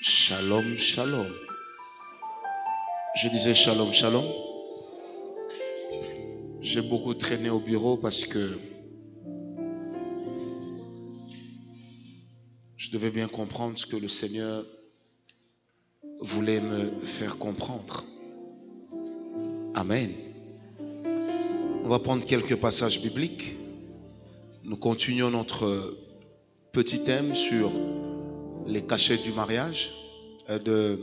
Shalom, shalom. Je disais shalom, shalom. J'ai beaucoup traîné au bureau parce que je devais bien comprendre ce que le Seigneur voulait me faire comprendre. Amen. On va prendre quelques passages bibliques. Nous continuons notre petit thème sur les cachets du mariage, des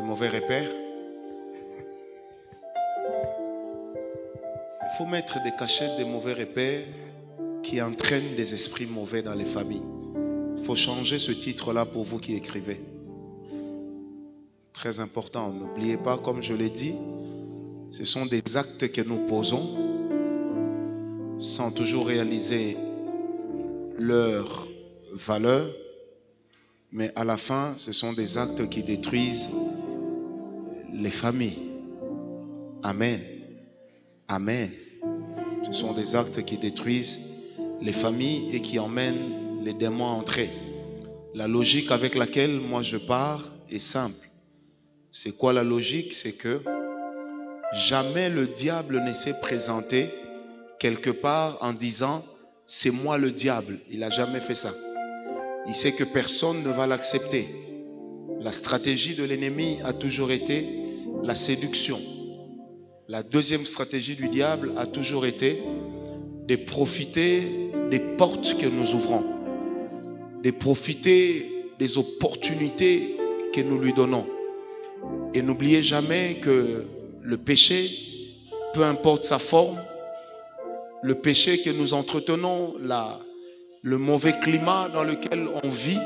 mauvais repères. Il faut mettre des cachets des mauvais repères qui entraînent des esprits mauvais dans les familles. Il faut changer ce titre-là pour vous qui écrivez. Très important. N'oubliez pas, comme je l'ai dit, ce sont des actes que nous posons sans toujours réaliser leur valeur, mais à la fin, ce sont des actes qui détruisent les familles. Amen. Amen. Ce sont des actes qui détruisent les familles et qui emmènent les démons à entrer. La logique avec laquelle moi je pars est simple. C'est quoi la logique? C'est que jamais le diable ne s'est présenté quelque part en disant « c'est moi le diable ». Il n'a jamais fait ça. Il sait que personne ne va l'accepter. La stratégie de l'ennemi a toujours été la séduction. La deuxième stratégie du diable a toujours été de profiter des portes que nous ouvrons, de profiter des opportunités que nous lui donnons. Et n'oubliez jamais que le péché, peu importe sa forme, le péché que nous entretenons, le mauvais climat dans lequel on vit,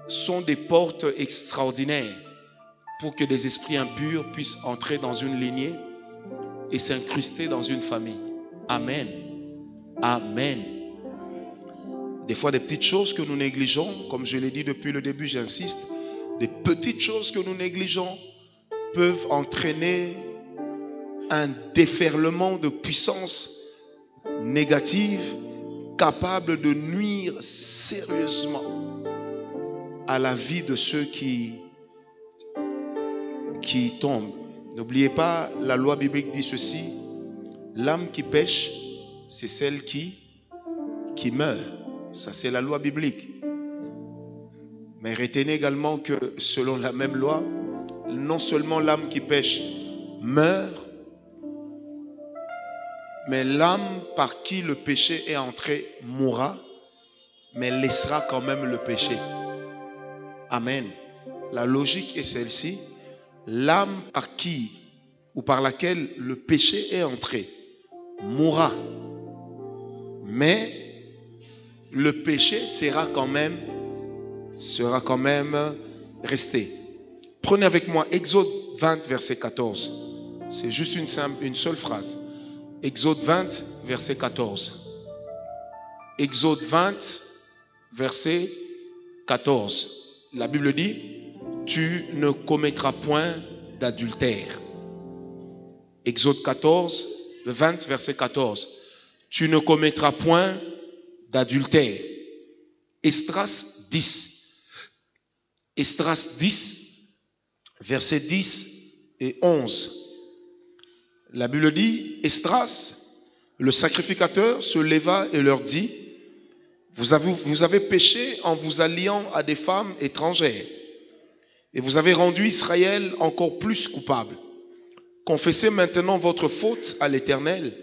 sont des portes extraordinaires pour que des esprits impurs puissent entrer dans une lignée et s'incruster dans une famille. Amen. Amen. Des fois, des petites choses que nous négligeons, comme je l'ai dit depuis le début, j'insiste, des petites choses que nous négligeons peuvent entraîner un déferlement de puissance négative capable de nuire sérieusement à la vie de ceux qui tombent. N'oubliez pas, la loi biblique dit ceci: l'âme qui pêche, c'est celle qui meurt. Ça, c'est la loi biblique. Mais retenez également que selon la même loi, non seulement l'âme qui pêche meurt, mais l'âme par qui le péché est entré mourra, mais laissera quand même le péché. Amen. La logique est celle-ci: l'âme par qui ou par laquelle le péché est entré mourra, mais le péché sera quand même resté. Prenez avec moi Exode 20, verset 14. C'est juste une seule phrase. Exode 20, verset 14. Exode 20, verset 14. La Bible dit: tu ne commettras point d'adultère. Exode 14, 20, verset 14. Tu ne commettras point d'adultère. Esdras 10. Esdras 10, versets 10 et 11. La Bible dit: Esdras, le sacrificateur, se leva et leur dit: vous avez péché en vous alliant à des femmes étrangères, et vous avez rendu Israël encore plus coupable. Confessez maintenant votre faute à l'Éternel,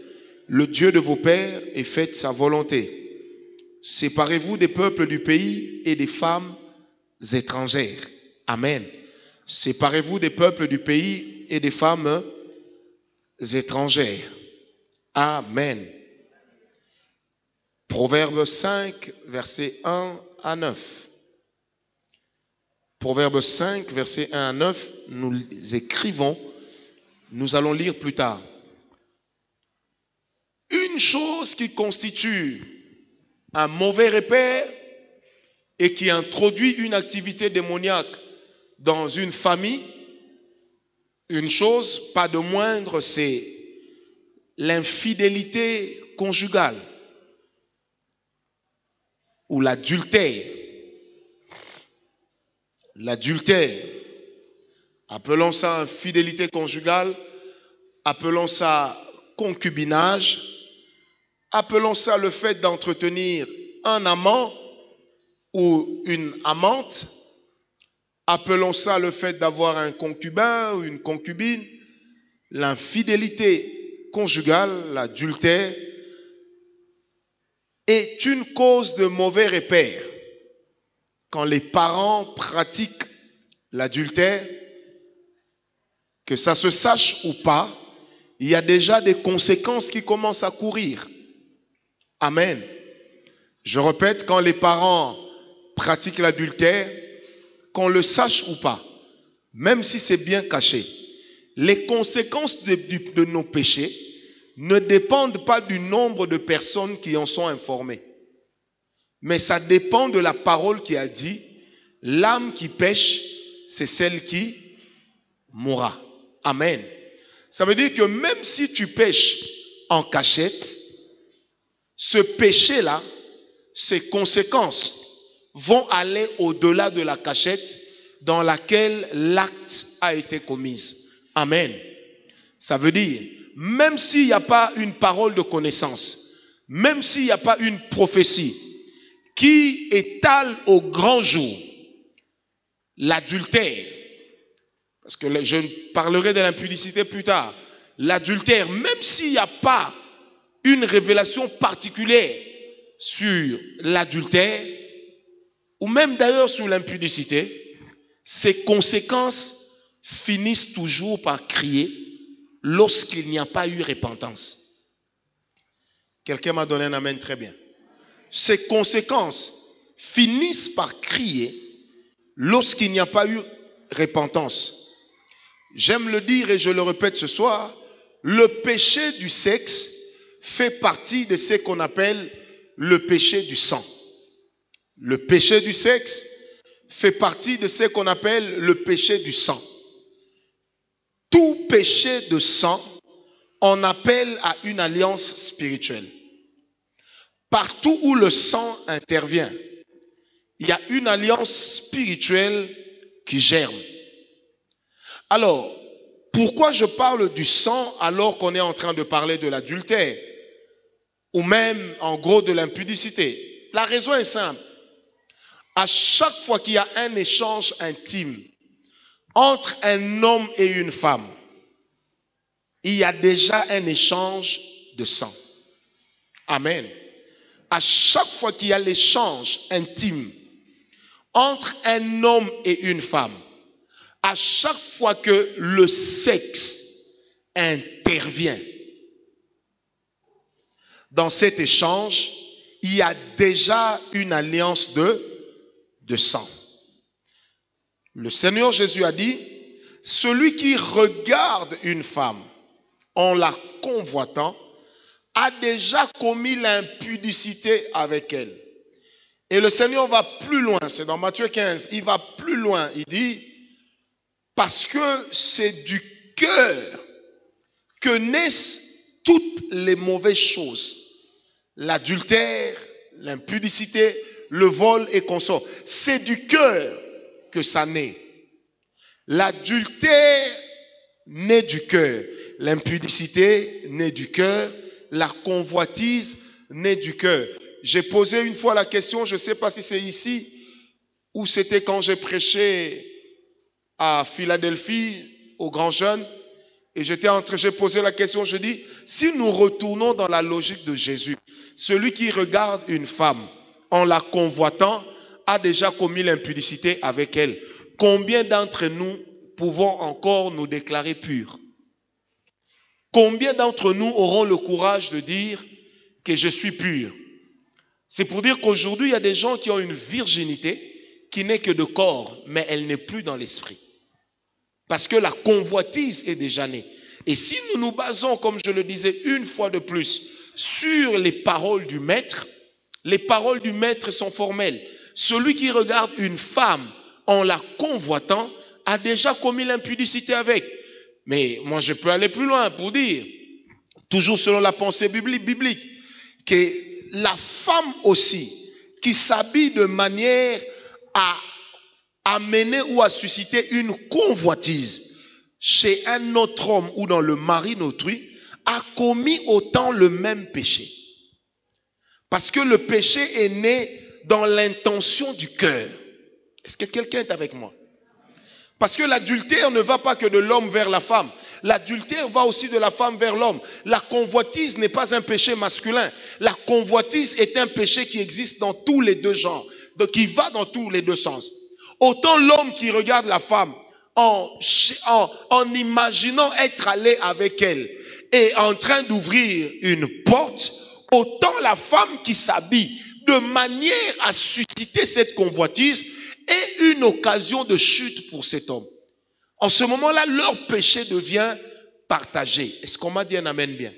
le Dieu de vos pères, et faites sa volonté. Séparez-vous des peuples du pays et des femmes étrangères. Amen. Séparez-vous des peuples du pays et des femmes étrangères. Amen. Proverbe 5, versets 1 à 9. Proverbe 5, versets 1 à 9, nous les écrivons, nous allons lire plus tard. Une chose qui constitue un mauvais repère et qui introduit une activité démoniaque dans une famille, une chose pas de moindre, c'est l'infidélité conjugale ou l'adultère. L'adultère, appelons ça infidélité conjugale, appelons ça concubinage, appelons ça le fait d'entretenir un amant ou une amante, appelons ça le fait d'avoir un concubin ou une concubine. L'infidélité conjugale, l'adultère, est une cause de mauvais repères. Quand les parents pratiquent l'adultère, que ça se sache ou pas, il y a déjà des conséquences qui commencent à courir. Amen. Je répète, quand les parents pratiquent l'adultère, qu'on le sache ou pas, même si c'est bien caché, les conséquences de nos péchés ne dépendent pas du nombre de personnes qui en sont informées. Mais ça dépend de la parole qui a dit, l'âme qui pêche, c'est celle qui mourra. Amen. Ça veut dire que même si tu pêches en cachette, ce péché-là, ses conséquences vont aller au-delà de la cachette dans laquelle l'acte a été commis. Amen. Ça veut dire, même s'il n'y a pas une parole de connaissance, même s'il n'y a pas une prophétie qui étale au grand jour l'adultère, parce que je parlerai de l'impudicité plus tard, l'adultère, même s'il n'y a pas une révélation particulière sur l'adultère, ou même d'ailleurs sur l'impudicité, ses conséquences finissent toujours par crier lorsqu'il n'y a pas eu repentance. Quelqu'un m'a donné un amen très bien. Ses conséquences finissent par crier lorsqu'il n'y a pas eu repentance. J'aime le dire et je le répète ce soir, le péché du sexe fait partie de ce qu'on appelle le péché du sang. Le péché du sexe fait partie de ce qu'on appelle le péché du sang. Tout péché de sang en appelle à une alliance spirituelle. Partout où le sang intervient, il y a une alliance spirituelle qui germe. Alors, pourquoi je parle du sang alors qu'on est en train de parler de l'adultère ou même en gros de l'impudicité? La raison est simple. À chaque fois qu'il y a un échange intime entre un homme et une femme, il y a déjà un échange de sang. Amen. À chaque fois qu'il y a l'échange intime entre un homme et une femme, à chaque fois que le sexe intervient dans cet échange, il y a déjà une alliance de sang. Le Seigneur Jésus a dit, celui qui regarde une femme en la convoitant a déjà commis l'impudicité avec elle. Et le Seigneur va plus loin, c'est dans Matthieu 15, il va plus loin, il dit, parce que c'est du cœur que naissent toutes les mauvaises choses. L'adultère, l'impudicité, le vol et consorts. C'est du cœur que ça naît. L'adultère naît du cœur. L'impudicité naît du cœur. La convoitise naît du cœur. J'ai posé une fois la question, je ne sais pas si c'est ici ou c'était quand j'ai prêché à Philadelphie aux grands jeunes. Et j'ai posé la question, je dis, si nous retournons dans la logique de Jésus, celui qui regarde une femme en la convoitant a déjà commis l'impudicité avec elle. Combien d'entre nous pouvons encore nous déclarer purs? Combien d'entre nous auront le courage de dire que je suis pur? C'est pour dire qu'aujourd'hui, il y a des gens qui ont une virginité qui n'est que de corps, mais elle n'est plus dans l'esprit. Parce que la convoitise est déjà née. Et si nous nous basons, comme je le disais une fois de plus, sur les paroles du maître, les paroles du maître sont formelles. Celui qui regarde une femme en la convoitant a déjà commis l'impudicité avec. Mais moi je peux aller plus loin pour dire, toujours selon la pensée biblique, que la femme aussi, qui s'habille de manière à amener ou à susciter une convoitise chez un autre homme ou dans le mari d'autrui, a commis autant le même péché. Parce que le péché est né dans l'intention du cœur. Est-ce que quelqu'un est avec moi? Parce que l'adultère ne va pas que de l'homme vers la femme. L'adultère va aussi de la femme vers l'homme. La convoitise n'est pas un péché masculin. La convoitise est un péché qui existe dans tous les deux genres, donc qui va dans tous les deux sens. Autant l'homme qui regarde la femme en imaginant être allé avec elle et en train d'ouvrir une porte, autant la femme qui s'habille de manière à susciter cette convoitise est une occasion de chute pour cet homme. En ce moment-là, leur péché devient partagé. Est-ce qu'on m'a dit un amen bien?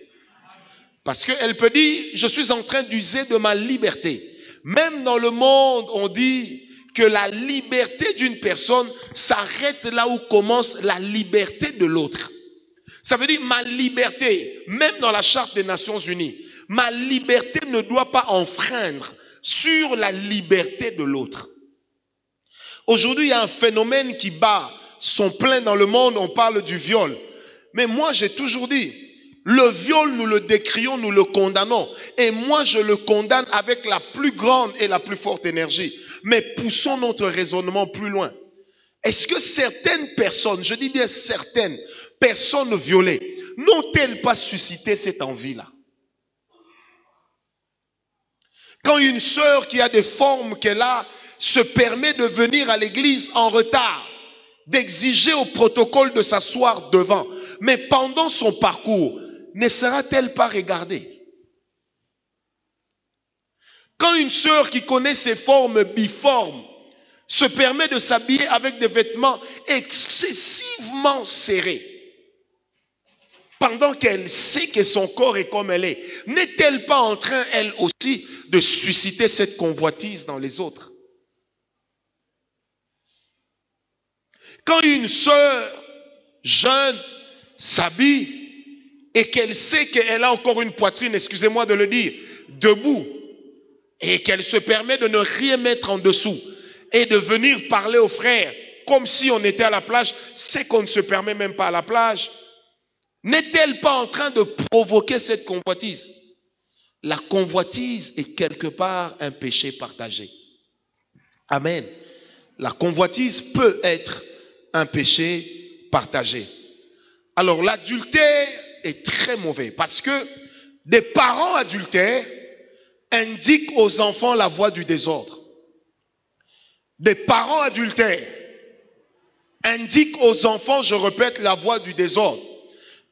Parce qu'elle peut dire, je suis en train d'user de ma liberté. Même dans le monde, on dit que la liberté d'une personne s'arrête là où commence la liberté de l'autre. Ça veut dire ma liberté, même dans la Charte des Nations Unies, ma liberté ne doit pas enfreindre sur la liberté de l'autre. Aujourd'hui, il y a un phénomène qui bat son plein dans le monde, on parle du viol. Mais moi, j'ai toujours dit, le viol, nous le décrions, nous le condamnons. Et moi, je le condamne avec la plus grande et la plus forte énergie. Mais poussons notre raisonnement plus loin. Est-ce que certaines personnes, je dis bien certaines personnes violées, n'ont-elles pas suscité cette envie-là? Quand une sœur qui a des formes qu'elle a se permet de venir à l'église en retard, d'exiger au protocole de s'asseoir devant, mais pendant son parcours, ne sera-t-elle pas regardée? Quand une sœur qui connaît ses formes biformes se permet de s'habiller avec des vêtements excessivement serrés, pendant qu'elle sait que son corps est comme elle est, n'est-elle pas en train, elle aussi, de susciter cette convoitise dans les autres? Quand une sœur jeune s'habille et qu'elle sait qu'elle a encore une poitrine, excusez-moi de le dire, debout, et qu'elle se permet de ne rien mettre en dessous et de venir parler aux frères comme si on était à la plage, c'est qu'on ne se permet même pas à la plage, n'est-elle pas en train de provoquer cette convoitise? La convoitise est quelque part un péché partagé. Amen. La convoitise peut être un péché partagé. Alors l'adultère est très mauvais parce que des parents adultères indiquent aux enfants la voie du désordre. Des parents adultères indiquent aux enfants, je répète, la voie du désordre.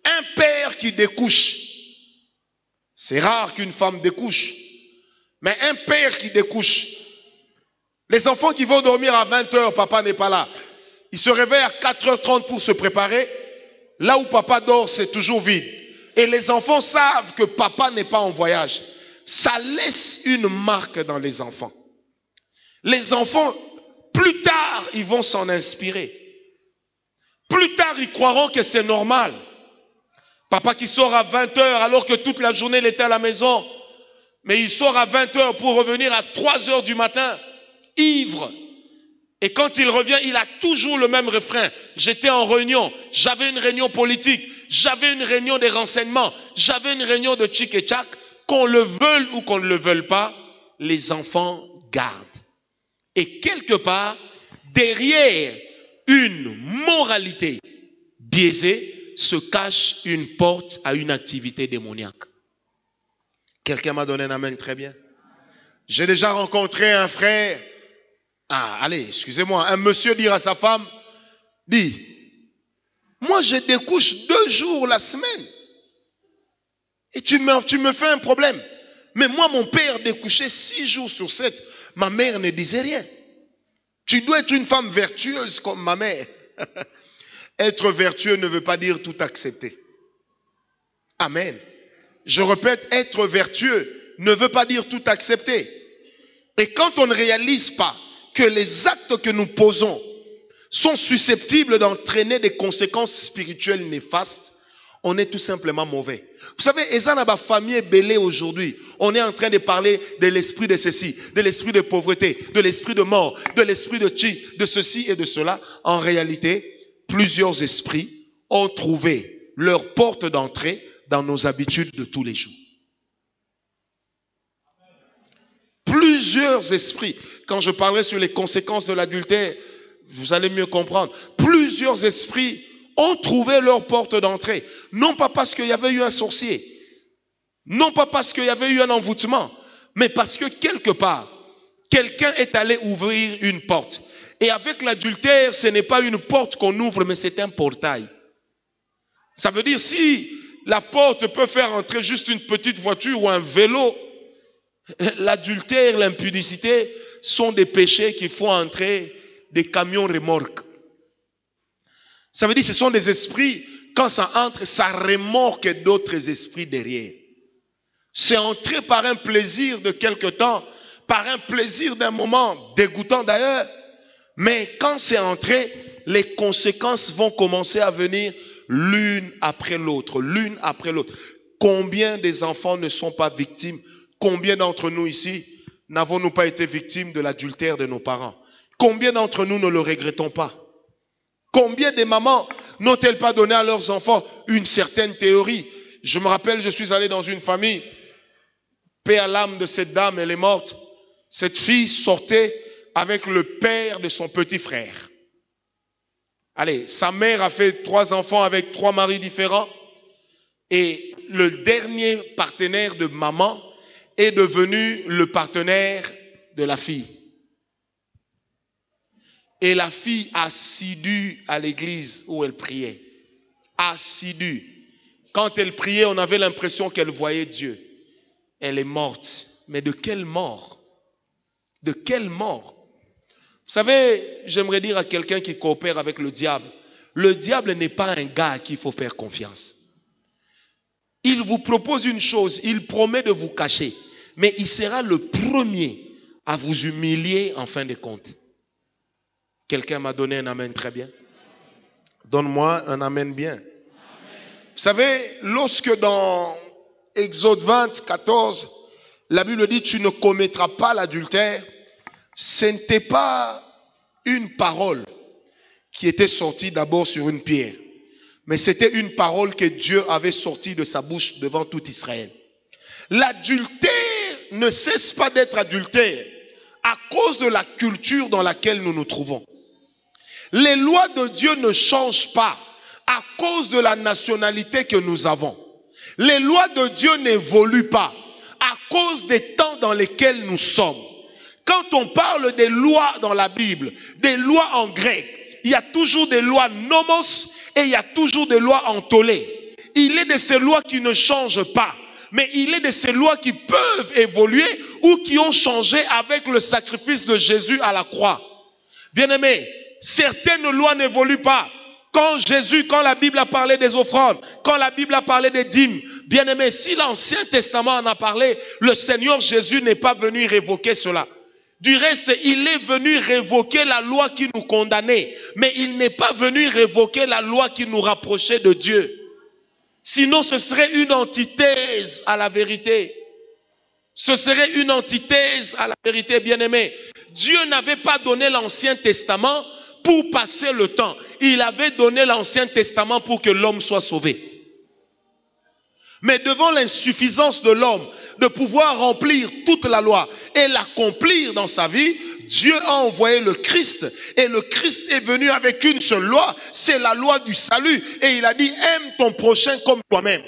Un père qui découche, c'est rare qu'une femme découche, mais un père qui découche, les enfants qui vont dormir à 20h, papa n'est pas là. Ils se réveillent à 4h30 pour se préparer. Là où papa dort, c'est toujours vide. Et les enfants savent que papa n'est pas en voyage. Ça laisse une marque dans les enfants. Les enfants, plus tard, ils vont s'en inspirer. Plus tard, ils croiront que c'est normal. Papa qui sort à 20h alors que toute la journée il était à la maison. Mais il sort à 20h pour revenir à 3h du matin, ivre. Et quand il revient, il a toujours le même refrain. J'étais en réunion, j'avais une réunion politique, j'avais une réunion des renseignements, j'avais une réunion de tchic et tchac. Qu'on le veuille ou qu'on ne le veuille pas, les enfants gardent. Et quelque part, derrière une moralité biaisée, se cache une porte à une activité démoniaque. Quelqu'un m'a donné un amen très bien. J'ai déjà rencontré un frère. Un monsieur dire à sa femme, dit, moi je découche 2 jours la semaine. Et tu me fais un problème. Mais moi, mon père découchait 6 jours sur 7. Ma mère ne disait rien. Tu dois être une femme vertueuse comme ma mère. Être vertueux ne veut pas dire tout accepter. Amen. Je répète, être vertueux ne veut pas dire tout accepter. Et quand on ne réalise pas que les actes que nous posons sont susceptibles d'entraîner des conséquences spirituelles néfastes, On est tout simplement mauvais. Vous savez, Ezanaba famille belé aujourd'hui. On est en train de parler de l'esprit de ceci, de l'esprit de pauvreté, de l'esprit de mort, de l'esprit de chi, de ceci et de cela. En réalité, plusieurs esprits ont trouvé leur porte d'entrée dans nos habitudes de tous les jours. Plusieurs esprits. Quand je parlerai sur les conséquences de l'adultère, vous allez mieux comprendre. Plusieurs esprits ont trouvé leur porte d'entrée. Non pas parce qu'il y avait eu un sorcier, non pas parce qu'il y avait eu un envoûtement, mais parce que quelque part, quelqu'un est allé ouvrir une porte. Et avec l'adultère, ce n'est pas une porte qu'on ouvre, mais c'est un portail. Ça veut dire, si la porte peut faire entrer juste une petite voiture ou un vélo, l'adultère, l'impudicité sont des péchés qui font entrer des camions remorques. Ça veut dire que ce sont des esprits, quand ça entre, ça remorque d'autres esprits derrière. C'est entré par un plaisir de quelque temps, par un plaisir d'un moment, dégoûtant d'ailleurs. Mais quand c'est entré, les conséquences vont commencer à venir l'une après l'autre, l'une après l'autre. Combien des enfants ne sont pas victimes? Combien d'entre nous ici n'avons-nous pas été victimes de l'adultère de nos parents? Combien d'entre nous ne le regrettons pas? Combien de mamans n'ont-elles pas donné à leurs enfants une certaine théorie? Je me rappelle, je suis allé dans une famille, paix à l'âme de cette dame, elle est morte. Cette fille sortait avec le père de son petit frère. Allez, sa mère a fait 3 enfants avec 3 maris différents. Et le dernier partenaire de maman est devenu le partenaire de la fille. Et la fille assidue à l'église où elle priait. Assidue. Quand elle priait, on avait l'impression qu'elle voyait Dieu. Elle est morte. Mais de quelle mort? De quelle mort? Vous savez, j'aimerais dire à quelqu'un qui coopère avec le diable n'est pas un gars à qui il faut faire confiance. Il vous propose une chose, il promet de vous cacher, mais il sera le premier à vous humilier en fin de compte. Quelqu'un m'a donné un amen très bien. Donne-moi un amen bien. Amen. Vous savez, lorsque dans Exode 20, 14, la Bible dit tu ne commettras pas l'adultère, ce n'était pas une parole qui était sortie d'abord sur une pierre, mais c'était une parole que Dieu avait sortie de sa bouche devant tout Israël. L'adultère ne cesse pas d'être adultère à cause de la culture dans laquelle nous nous trouvons. Les lois de Dieu ne changent pas à cause de la nationalité que nous avons. Les lois de Dieu n'évoluent pas à cause des temps dans lesquels nous sommes. Quand on parle des lois dans la Bible, des lois en grec, il y a toujours des lois nomos et il y a toujours des lois entolées. Il est de ces lois qui ne changent pas, mais il est de ces lois qui peuvent évoluer ou qui ont changé avec le sacrifice de Jésus à la croix. Bien-aimés, certaines lois n'évoluent pas. Quand la Bible a parlé des offrandes, quand la Bible a parlé des dîmes, bien-aimés, si l'Ancien Testament en a parlé, le Seigneur Jésus n'est pas venu révoquer cela. Du reste, il est venu révoquer la loi qui nous condamnait, mais il n'est pas venu révoquer la loi qui nous rapprochait de Dieu. Sinon, ce serait une antithèse à la vérité. Ce serait une antithèse à la vérité, bien-aimés. Dieu n'avait pas donné l'Ancien Testament pour passer le temps. Il avait donné l'Ancien Testament pour que l'homme soit sauvé. Mais devant l'insuffisance de l'homme de pouvoir remplir toute la loi et l'accomplir dans sa vie, Dieu a envoyé le Christ. Et le Christ est venu avec une seule loi, c'est la loi du salut. Et il a dit, aime ton prochain comme toi-même.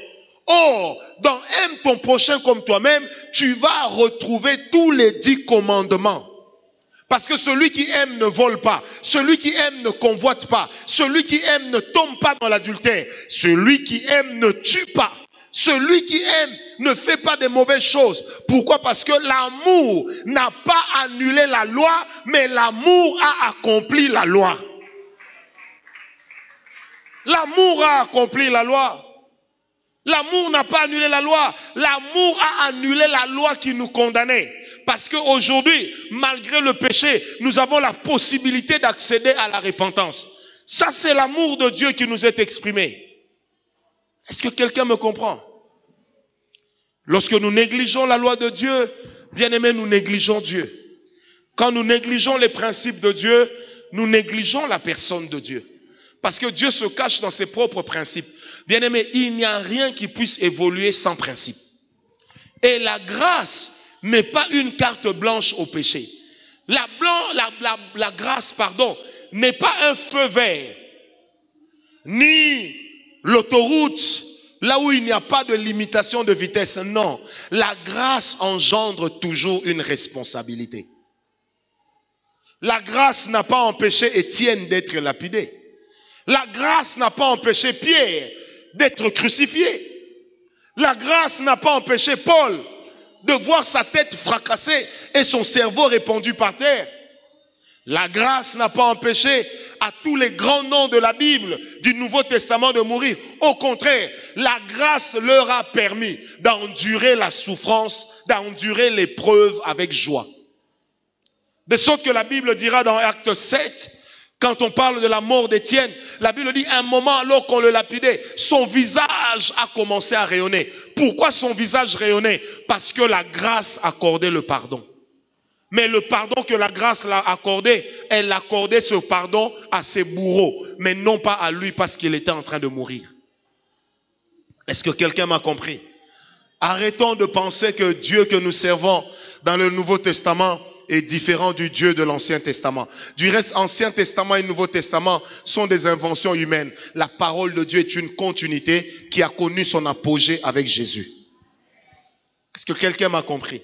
Or, dans aime ton prochain comme toi-même, tu vas retrouver tous les 10 commandements. Parce que celui qui aime ne vole pas, celui qui aime ne convoite pas, celui qui aime ne tombe pas dans l'adultère, celui qui aime ne tue pas. Celui qui aime ne fait pas de mauvaises choses. Pourquoi? Parce que l'amour n'a pas annulé la loi, mais l'amour a accompli la loi. L'amour a accompli la loi. L'amour n'a pas annulé la loi. L'amour a annulé la loi qui nous condamnait. Parce qu'aujourd'hui, malgré le péché, nous avons la possibilité d'accéder à la repentance. Ça, c'est l'amour de Dieu qui nous est exprimé. Est-ce que quelqu'un me comprend? Lorsque nous négligeons la loi de Dieu, bien-aimés, nous négligeons Dieu. Quand nous négligeons les principes de Dieu, nous négligeons la personne de Dieu. Parce que Dieu se cache dans ses propres principes. Bien-aimés, il n'y a rien qui puisse évoluer sans principe. Et la grâce n'est pas une carte blanche au péché. La grâce, n'est pas un feu vert, ni l'autoroute, là où il n'y a pas de limitation de vitesse. Non, la grâce engendre toujours une responsabilité. La grâce n'a pas empêché Étienne d'être lapidé. La grâce n'a pas empêché Pierre d'être crucifié. La grâce n'a pas empêché Paul de voir sa tête fracassée et son cerveau répandu par terre. La grâce n'a pas empêché à tous les grands noms de la Bible, du Nouveau Testament de mourir. Au contraire, la grâce leur a permis d'endurer la souffrance, d'endurer l'épreuve avec joie. De sorte que la Bible dira dans Acte 7, quand on parle de la mort d'Étienne, la Bible dit, un moment alors qu'on le lapidait, son visage a commencé à rayonner. Pourquoi son visage rayonnait? Parce que la grâce accordait le pardon. Mais le pardon que la grâce l'a accordé, elle accordait ce pardon à ses bourreaux, mais non pas à lui parce qu'il était en train de mourir. Est-ce que quelqu'un m'a compris? Arrêtons de penser que Dieu que nous servons dans le Nouveau Testament est différent du Dieu de l'Ancien Testament. Du reste, Ancien Testament et Nouveau Testament sont des inventions humaines. La parole de Dieu est une continuité qui a connu son apogée avec Jésus. Est-ce que quelqu'un m'a compris?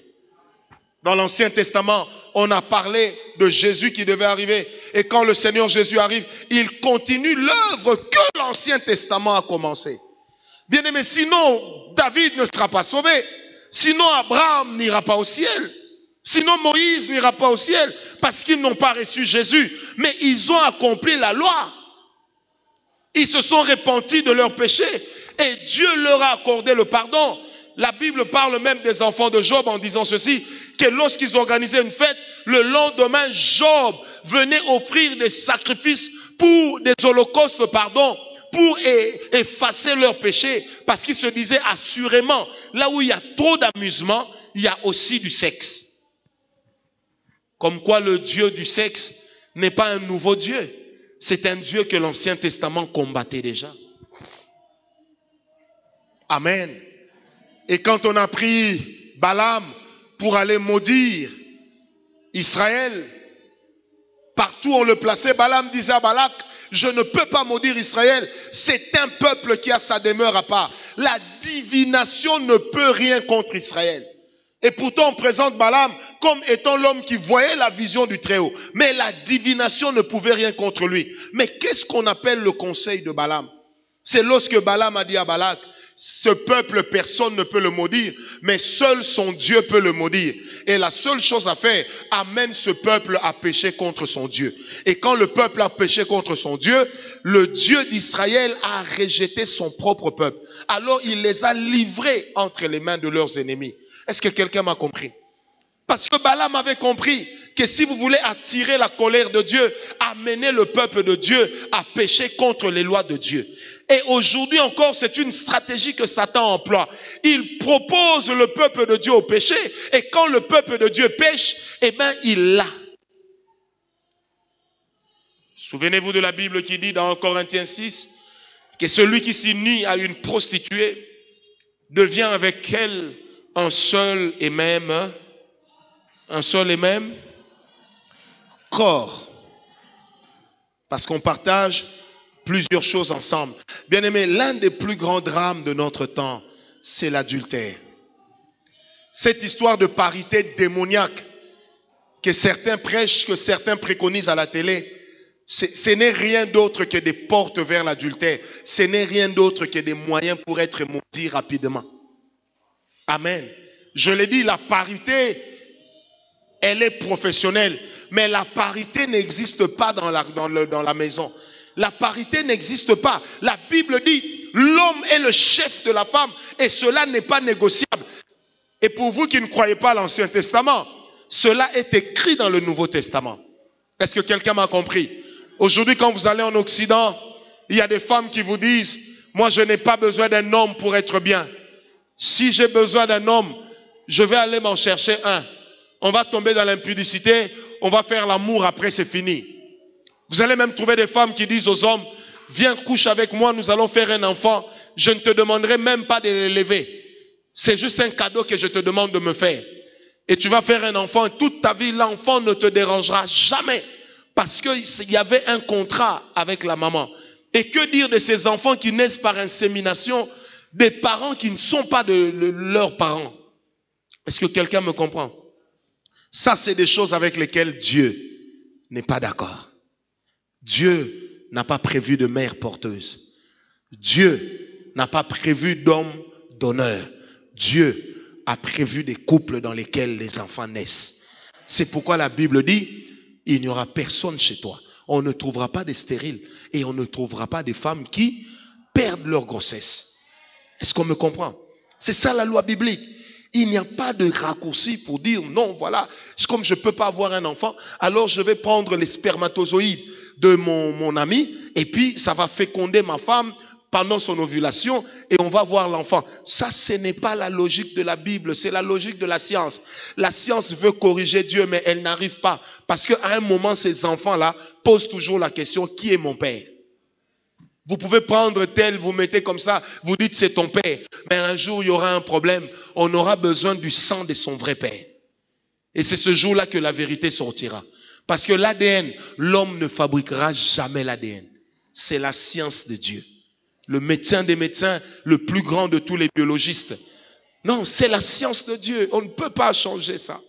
Dans l'Ancien Testament, on a parlé de Jésus qui devait arriver. Et quand le Seigneur Jésus arrive, il continue l'œuvre que l'Ancien Testament a commencé. Bien aimé, sinon David ne sera pas sauvé. Sinon Abraham n'ira pas au ciel. Sinon Moïse n'ira pas au ciel. Parce qu'ils n'ont pas reçu Jésus. Mais ils ont accompli la loi. Ils se sont repentis de leurs péchés. Et Dieu leur a accordé le pardon. La Bible parle même des enfants de Job en disant ceci, que lorsqu'ils organisaient une fête, le lendemain, Job venait offrir des sacrifices pour des holocaustes, pour effacer leurs péchés, parce qu'il se disait assurément, là où il y a trop d'amusement, il y a aussi du sexe. Comme quoi le Dieu du sexe n'est pas un nouveau Dieu, c'est un Dieu que l'Ancien Testament combattait déjà. Amen. Et quand on a pris Balaam pour aller maudire Israël, partout on le plaçait, Balaam disait à Balak, je ne peux pas maudire Israël, c'est un peuple qui a sa demeure à part. La divination ne peut rien contre Israël. Et pourtant on présente Balaam comme étant l'homme qui voyait la vision du Très-Haut. Mais la divination ne pouvait rien contre lui. Mais qu'est-ce qu'on appelle le conseil de Balaam? C'est lorsque Balaam a dit à Balak, ce peuple, personne ne peut le maudire, mais seul son Dieu peut le maudire. Et la seule chose à faire, amène ce peuple à pécher contre son Dieu. Et quand le peuple a péché contre son Dieu, le Dieu d'Israël a rejeté son propre peuple. Alors il les a livrés entre les mains de leurs ennemis. Est-ce que quelqu'un m'a compris? Parce que Balaam avait compris que si vous voulez attirer la colère de Dieu, amenez le peuple de Dieu à pécher contre les lois de Dieu. Et aujourd'hui encore, c'est une stratégie que Satan emploie. Il propose le peuple de Dieu au péché, et quand le peuple de Dieu pêche, eh bien, il l'a. Souvenez-vous de la Bible qui dit dans Corinthiens 6, que celui qui s'unit à une prostituée devient avec elle un seul et même corps. Parce qu'on partage plusieurs choses ensemble. Bien aimé, l'un des plus grands drames de notre temps, c'est l'adultère. Cette histoire de parité démoniaque que certains prêchent, que certains préconisent à la télé, ce n'est rien d'autre que des portes vers l'adultère. Ce n'est rien d'autre que des moyens pour être maudit rapidement. Amen. Je l'ai dit, la parité, elle est professionnelle, mais la parité n'existe pas dans la maison. La parité n'existe pas. La Bible dit, l'homme est le chef de la femme et cela n'est pas négociable. Et pour vous qui ne croyez pas à l'Ancien Testament, cela est écrit dans le Nouveau Testament. Est-ce que quelqu'un m'a compris? Aujourd'hui, quand vous allez en Occident, il y a des femmes qui vous disent, Moi, je n'ai pas besoin d'un homme pour être bien. Si j'ai besoin d'un homme, je vais aller m'en chercher un. On va tomber dans l'impudicité, on va faire l'amour, après c'est fini. Vous allez même trouver des femmes qui disent aux hommes, viens couche avec moi, nous allons faire un enfant. Je ne te demanderai même pas de l'élever. C'est juste un cadeau que je te demande de me faire. Et tu vas faire un enfant, toute ta vie, l'enfant ne te dérangera jamais. Parce qu'il y avait un contrat avec la maman. Et que dire de ces enfants qui naissent par insémination, des parents qui ne sont pas de leurs parents? Est-ce que quelqu'un me comprend? Ça, c'est des choses avec lesquelles Dieu n'est pas d'accord. Dieu n'a pas prévu de mère porteuse. Dieu n'a pas prévu d'homme d'honneur. Dieu a prévu des couples dans lesquels les enfants naissent. C'est pourquoi la Bible dit, il n'y aura personne chez toi. On ne trouvera pas des stériles et on ne trouvera pas des femmes qui perdent leur grossesse. Est-ce qu'on me comprend? C'est ça la loi biblique. Il n'y a pas de raccourci pour dire non, voilà, comme je ne peux pas avoir un enfant, alors je vais prendre les spermatozoïdes de mon ami et puis ça va féconder ma femme pendant son ovulation et on va voir l'enfant. Ça, ce n'est pas la logique de la Bible, c'est la logique de la science. La science veut corriger Dieu, mais elle n'arrive pas. Parce qu'à un moment, ces enfants-là posent toujours la question, qui est mon père? Vous pouvez prendre tel, vous mettez comme ça, vous dites c'est ton père. Mais un jour, il y aura un problème. On aura besoin du sang de son vrai père. Et c'est ce jour-là que la vérité sortira. Parce que l'ADN, l'homme ne fabriquera jamais l'ADN. C'est la science de Dieu. Le médecin des médecins, le plus grand de tous les biologistes. Non, c'est la science de Dieu. On ne peut pas changer ça.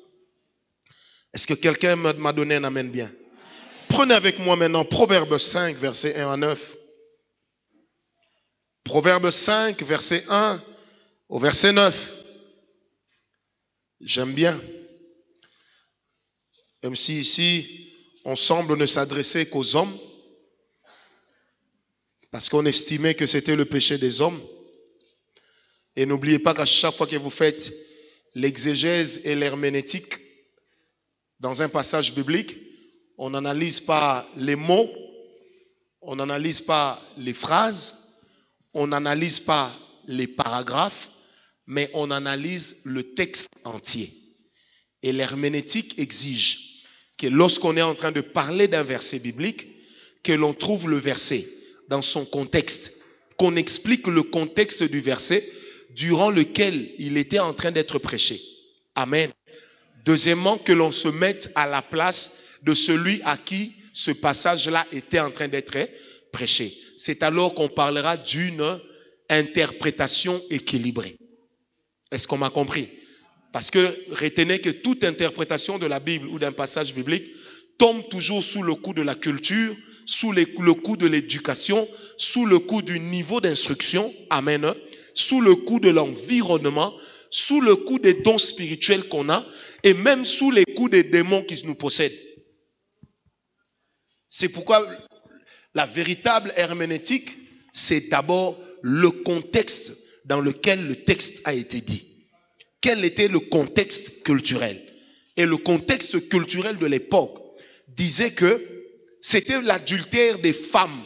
Est-ce que quelqu'un m'a donné un amen bien? Prenez avec moi maintenant Proverbe 5, verset 1 à 9. Proverbe 5, verset 1 au verset 9. J'aime bien. Même si ici, on semble ne s'adresser qu'aux hommes, parce qu'on estimait que c'était le péché des hommes. Et n'oubliez pas qu'à chaque fois que vous faites l'exégèse et l'herméneutique dans un passage biblique, on n'analyse pas les mots, on n'analyse pas les phrases, on n'analyse pas les paragraphes, mais on analyse le texte entier. Et l'herméneutique exige que lorsqu'on est en train de parler d'un verset biblique, que l'on trouve le verset dans son contexte, qu'on explique le contexte du verset durant lequel il était en train d'être prêché. Amen. Deuxièmement, que l'on se mette à la place de celui à qui ce passage-là était en train d'être prêché. C'est alors qu'on parlera d'une interprétation équilibrée. Est-ce qu'on m'a compris? Parce que retenez que toute interprétation de la Bible ou d'un passage biblique tombe toujours sous le coup de la culture, sous le coup de l'éducation, sous le coup du niveau d'instruction, amen, sous le coup de l'environnement, sous le coup des dons spirituels qu'on a, et même sous les coups des démons qui nous possèdent. C'est pourquoi la véritable herméneutique, c'est d'abord le contexte dans lequel le texte a été dit. Quel était le contexte culturel? Et le contexte culturel de l'époque disait que c'était l'adultère des femmes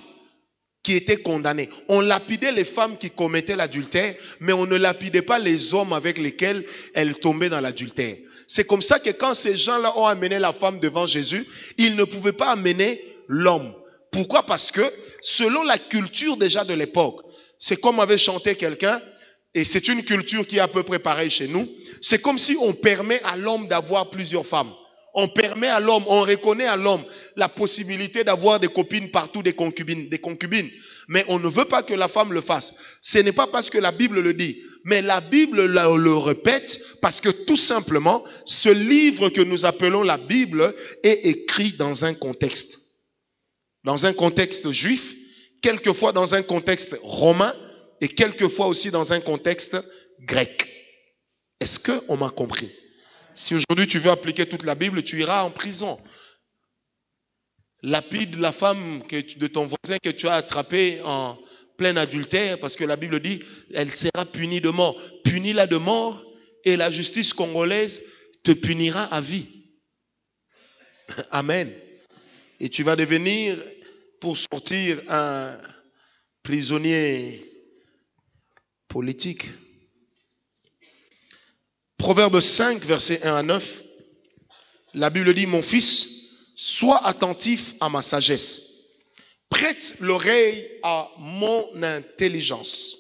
qui étaient condamnées. On lapidait les femmes qui commettaient l'adultère, mais on ne lapidait pas les hommes avec lesquels elles tombaient dans l'adultère. C'est comme ça que quand ces gens-là ont amené la femme devant Jésus, ils ne pouvaient pas amener l'homme. Pourquoi? Parce que selon la culture déjà de l'époque, c'est comme avait chanté quelqu'un, et c'est une culture qui est à peu près pareille chez nous, c'est comme si on permet à l'homme d'avoir plusieurs femmes. On permet à l'homme, on reconnaît à l'homme la possibilité d'avoir des copines partout, des concubines. Mais on ne veut pas que la femme le fasse. Ce n'est pas parce que la Bible le dit, mais la Bible le répète parce que tout simplement, ce livre que nous appelons la Bible est écrit dans un contexte. Dans un contexte juif, quelquefois dans un contexte romain et quelquefois aussi dans un contexte grec. Est-ce qu'on m'a compris? Si aujourd'hui tu veux appliquer toute la Bible, tu iras en prison. Lapide la femme de ton voisin que tu as attrapée en plein adultère, parce que la Bible dit, elle sera punie de mort. Punis-la de mort et la justice congolaise te punira à vie. Amen. Et tu vas devenir, pour sortir, un prisonnier politique. Proverbe 5, versets 1 à 9. La Bible dit, mon fils, sois attentif à ma sagesse. Prête l'oreille à mon intelligence,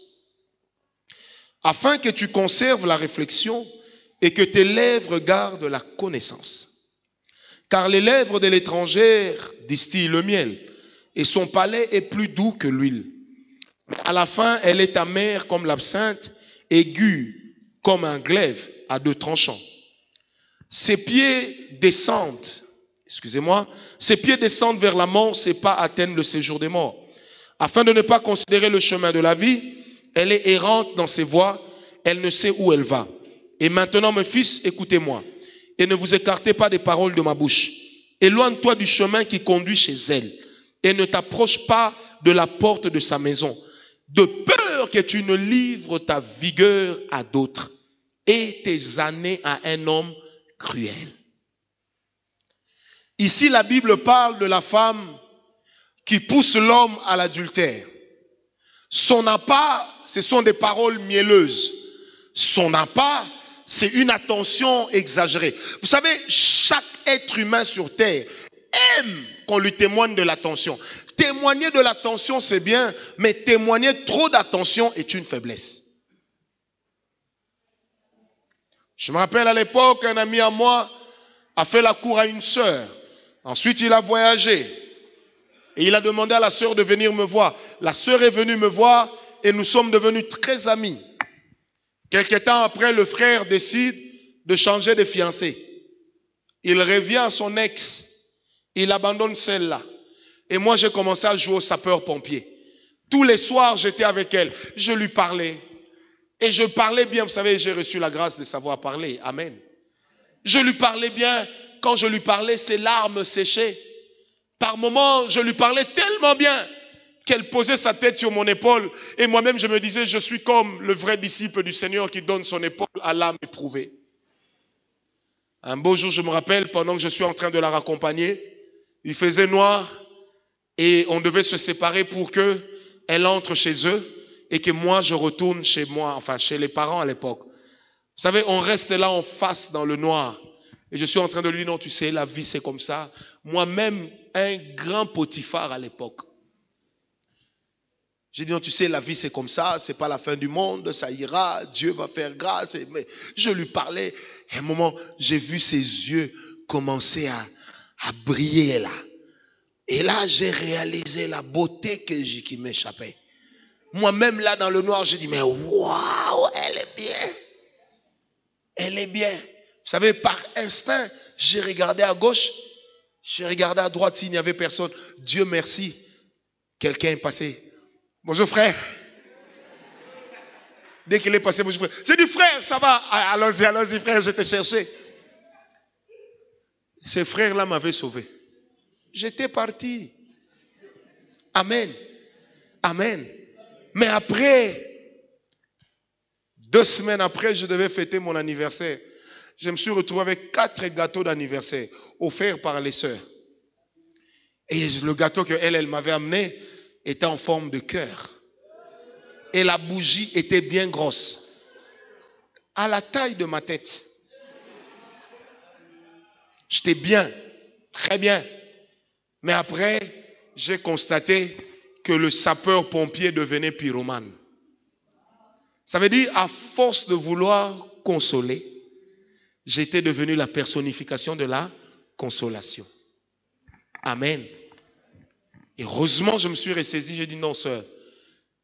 afin que tu conserves la réflexion et que tes lèvres gardent la connaissance. Car les lèvres de l'étrangère distillent le miel, et son palais est plus doux que l'huile. À la fin, elle est amère comme l'absinthe, aiguë comme un glaive à deux tranchants. Ses pieds descendent, ses pieds descendent vers la mort, ses pas atteignent le séjour des morts. Afin de ne pas considérer le chemin de la vie, elle est errante dans ses voies, elle ne sait où elle va. Et maintenant, mes fils, écoutez-moi, et ne vous écartez pas des paroles de ma bouche. Éloigne-toi du chemin qui conduit chez elle, et ne t'approche pas de la porte de sa maison, de peur que tu ne livres ta vigueur à d'autres, et tes années à un homme cruel. Ici, la Bible parle de la femme qui pousse l'homme à l'adultère. Son appât, ce sont des paroles mielleuses. Son appât, c'est une attention exagérée. Vous savez, chaque être humain sur terre aime qu'on lui témoigne de l'attention. Témoigner de l'attention, c'est bien, mais témoigner trop d'attention est une faiblesse. Je me rappelle à l'époque, un ami à moi a fait la cour à une sœur. Ensuite, il a voyagé. Et il a demandé à la sœur de venir me voir. La sœur est venue me voir et nous sommes devenus très amis. Quelque temps après, le frère décide de changer de fiancée. Il revient à son ex. Il abandonne celle-là. Et moi, j'ai commencé à jouer au sapeur-pompier. Tous les soirs, j'étais avec elle. Je lui parlais. Et je parlais bien. Vous savez, j'ai reçu la grâce de savoir parler. Amen. Je lui parlais bien. Quand je lui parlais, ses larmes séchaient. Par moments, je lui parlais tellement bien qu'elle posait sa tête sur mon épaule. Et moi-même, je me disais, je suis comme le vrai disciple du Seigneur qui donne son épaule à l'âme éprouvée. Un beau jour, je me rappelle, pendant que je suis en train de la raccompagner, il faisait noir et on devait se séparer pour qu'elle entre chez eux et que moi, je retourne chez moi, enfin chez les parents à l'époque. Vous savez, on reste là en face dans le noir. Et je suis en train de lui dire, non, tu sais, la vie, c'est comme ça. Moi-même, un grand Potiphar à l'époque. J'ai dit, non, tu sais, la vie, c'est comme ça. C'est pas la fin du monde. Ça ira. Dieu va faire grâce. Mais je lui parlais. Et à un moment, j'ai vu ses yeux commencer à briller là. Et là, j'ai réalisé la beauté qui m'échappait. Moi-même, là, dans le noir, j'ai dit, mais waouh, elle est bien. Elle est bien. Vous savez, par instinct, j'ai regardé à gauche, j'ai regardé à droite s'il n'y avait personne. Dieu merci, quelqu'un est passé. Bonjour frère. Dès qu'il est passé, bonjour frère. J'ai dit frère, ça va. Allons-y frère, je t'ai cherché. Ces frères-là m'avaient sauvé. J'étais parti. Amen. Amen. Mais après, 2 semaines après, je devais fêter mon anniversaire. Je me suis retrouvé avec 4 gâteaux d'anniversaire offerts par les sœurs. Et le gâteau qu'elle m'avait amené était en forme de cœur. Et la bougie était bien grosse. À la taille de ma tête. J'étais bien, très bien. Mais après, j'ai constaté que le sapeur-pompier devenait pyromane. Ça veut dire, à force de vouloir consoler, j'étais devenu la personnification de la consolation. Amen. Et heureusement, je me suis ressaisi. J'ai dit, non, sœur,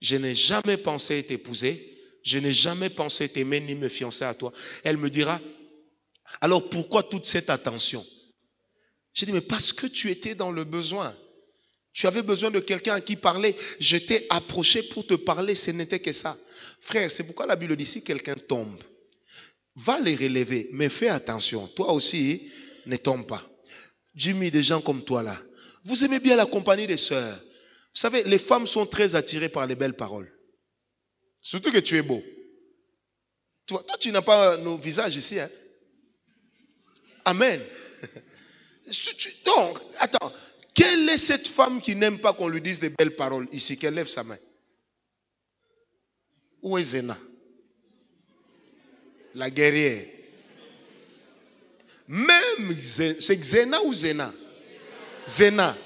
je n'ai jamais pensé t'épouser. Je n'ai jamais pensé t'aimer ni me fiancer à toi. Elle me dira, alors pourquoi toute cette attention? J'ai dit, mais parce que tu étais dans le besoin. Tu avais besoin de quelqu'un à qui parler. Je t'ai approché pour te parler. Ce n'était que ça. Frère, c'est pourquoi la Bible dit, si quelqu'un tombe, va les relever, mais fais attention. Toi aussi, ne tombe pas. Jimmy, des gens comme toi là, vous aimez bien la compagnie des sœurs. Vous savez, les femmes sont très attirées par les belles paroles. Surtout que tu es beau. Toi tu n'as pas nos visages ici. Hein? Amen. Donc, attends. Quelle est cette femme qui n'aime pas qu'on lui dise des belles paroles ici? Qu'elle lève sa main. Où est Zéna? La guerrière. Même, c'est Zéna ou Zéna? Zéna.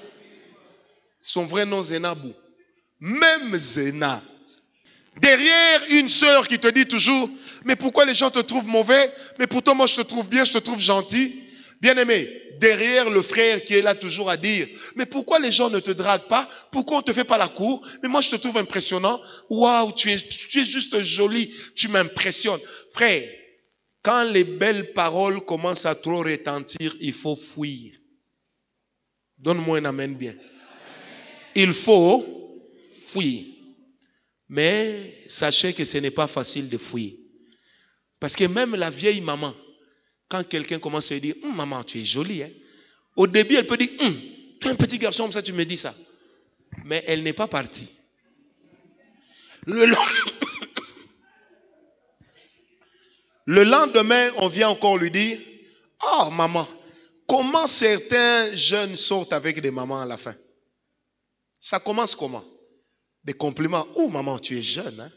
Son vrai nom, Zénabou. Même Zéna. Derrière une sœur qui te dit toujours, mais pourquoi les gens te trouvent mauvais? Mais pourtant moi je te trouve bien, je te trouve gentil. Bien-aimé, derrière le frère qui est là toujours à dire, mais pourquoi les gens ne te draguent pas? Pourquoi on ne te fait pas la cour? Mais moi je te trouve impressionnant. Waouh, tu es juste joli, tu m'impressionnes. Frère, quand les belles paroles commencent à trop retentir, il faut fuir. Donne-moi un amen bien. Il faut fuir. Mais sachez que ce n'est pas facile de fuir. Parce que même la vieille maman, quand quelqu'un commence à lui dire, maman, tu es jolie, hein? Au début, elle peut dire, tu es un petit garçon, comme ça, tu me dis ça. Mais elle n'est pas partie. Le lendemain, on vient encore lui dire, oh maman, comment certains jeunes sortent avec des mamans à la fin? Ça commence comment? Des compliments. Oh maman, tu es jeune, hein?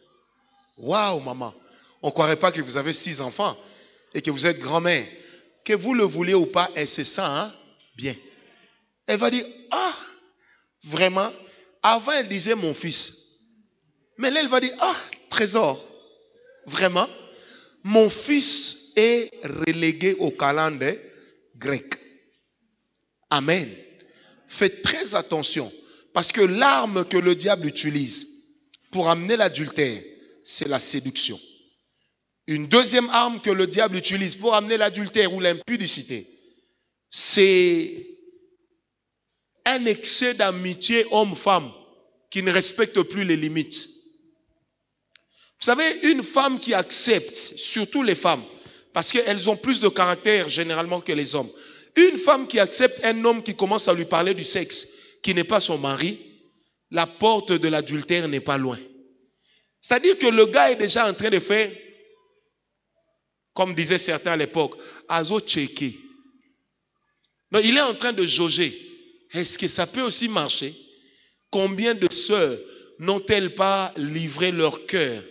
Waouh maman. On ne croirait pas que vous avez 6 enfants et que vous êtes grand-mère. Que vous le voulez ou pas, elle se sent hein? Bien. Elle va dire, ah, vraiment? Avant, elle disait mon fils. Mais là, elle va dire, ah, trésor. Vraiment? Mon fils est relégué au calendrier grec. Amen. Faites très attention. Parce que l'arme que le diable utilise pour amener l'adultère, c'est la séduction. Une deuxième arme que le diable utilise pour amener l'adultère ou l'impudicité, c'est un excès d'amitié homme-femme qui ne respecte plus les limites. Vous savez, une femme qui accepte, surtout les femmes, parce qu'elles ont plus de caractère généralement que les hommes, une femme qui accepte un homme qui commence à lui parler du sexe, qui n'est pas son mari, la porte de l'adultère n'est pas loin. C'est-à-dire que le gars est déjà en train de faire, comme disaient certains à l'époque, azo checké. Donc il est en train de jauger. Est-ce que ça peut aussi marcher? Combien de sœurs n'ont-elles pas livré leur cœur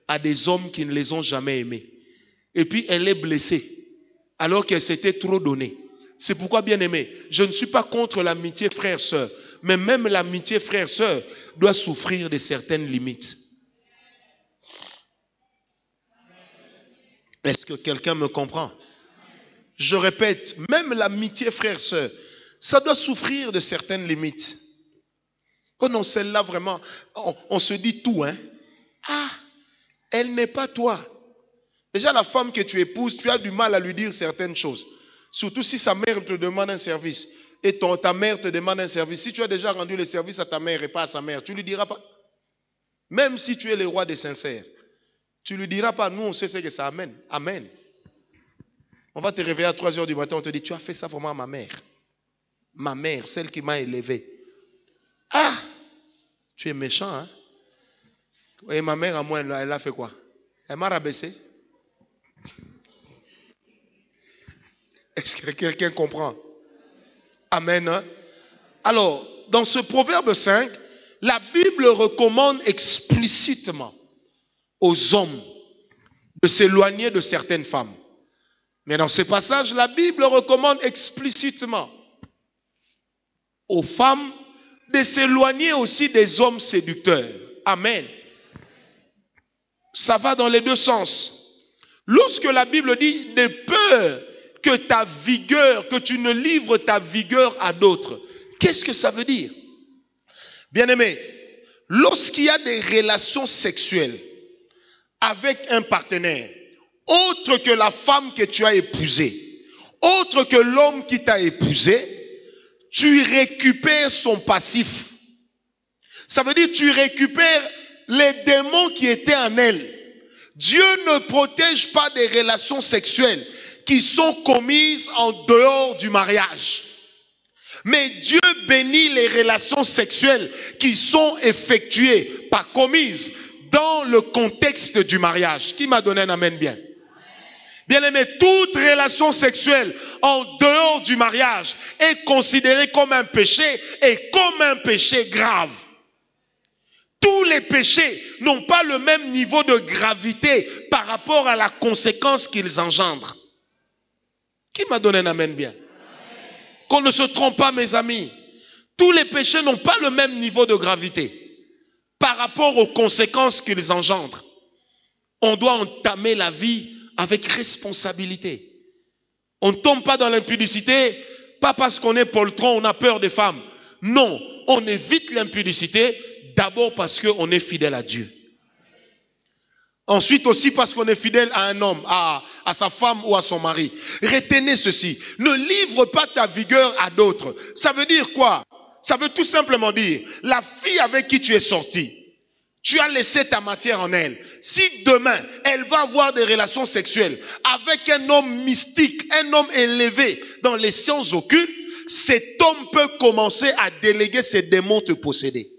à des hommes qui ne les ont jamais aimés? Et puis elle est blessée, alors qu'elle s'était trop donnée. C'est pourquoi, bien aimé, je ne suis pas contre l'amitié frère-sœur, mais même l'amitié frère-sœur doit souffrir de certaines limites. Est-ce que quelqu'un me comprend? Je répète, même l'amitié frère-sœur, ça doit souffrir de certaines limites. Oh non, celle-là vraiment, on se dit tout, hein. Ah, elle n'est pas toi. Déjà, la femme que tu épouses, tu as du mal à lui dire certaines choses. Surtout si sa mère te demande un service et ta mère te demande un service. Si tu as déjà rendu le service à ta mère et pas à sa mère, tu ne lui diras pas. Même si tu es le roi des sincères, tu ne lui diras pas, nous on sait ce que ça amène. Amen. On va te réveiller à 3 heures du matin, on te dit, tu as fait ça vraiment à ma mère. Ma mère, celle qui m'a élevé. Ah, tu es méchant, hein? Et ma mère, à moi, elle a fait quoi? Elle m'a rabaissé. Est-ce que quelqu'un comprend? Amen. Hein? Alors, dans ce proverbe 5, la Bible recommande explicitement aux hommes de s'éloigner de certaines femmes. Mais dans ce passage, la Bible recommande explicitement aux femmes de s'éloigner aussi des hommes séducteurs. Amen. Ça va dans les deux sens. Lorsque la Bible dit de peur que ta vigueur, que tu ne livres ta vigueur à d'autres, qu'est-ce que ça veut dire? Bien-aimé, lorsqu'il y a des relations sexuelles avec un partenaire, autre que la femme que tu as épousée, autre que l'homme qui t'a épousé, tu récupères son passif. Ça veut dire que tu récupères les démons qui étaient en elle. Dieu ne protège pas des relations sexuelles qui sont commises en dehors du mariage. Mais Dieu bénit les relations sexuelles qui sont effectuées, pas commises, dans le contexte du mariage. Qui m'a donné un amen bien? Bien-aimé, toute relation sexuelle en dehors du mariage est considérée comme un péché et comme un péché grave. Tous les péchés n'ont pas le même niveau de gravité par rapport à la conséquence qu'ils engendrent. Qui m'a donné un amen bien? Qu'on ne se trompe pas, mes amis. Tous les péchés n'ont pas le même niveau de gravité par rapport aux conséquences qu'ils engendrent. On doit entamer la vie avec responsabilité. On ne tombe pas dans l'impudicité, pas parce qu'on est poltron, on a peur des femmes. Non, on évite l'impudicité d'abord parce qu'on est fidèle à Dieu. Ensuite aussi parce qu'on est fidèle à un homme, à sa femme ou à son mari. Retenez ceci, ne livre pas ta vigueur à d'autres. Ça veut dire quoi? Ça veut tout simplement dire, la fille avec qui tu es sorti, tu as laissé ta matière en elle. Si demain, elle va avoir des relations sexuelles avec un homme mystique, un homme élevé dans les sciences occultes, cet homme peut commencer à déléguer ses démons te posséder.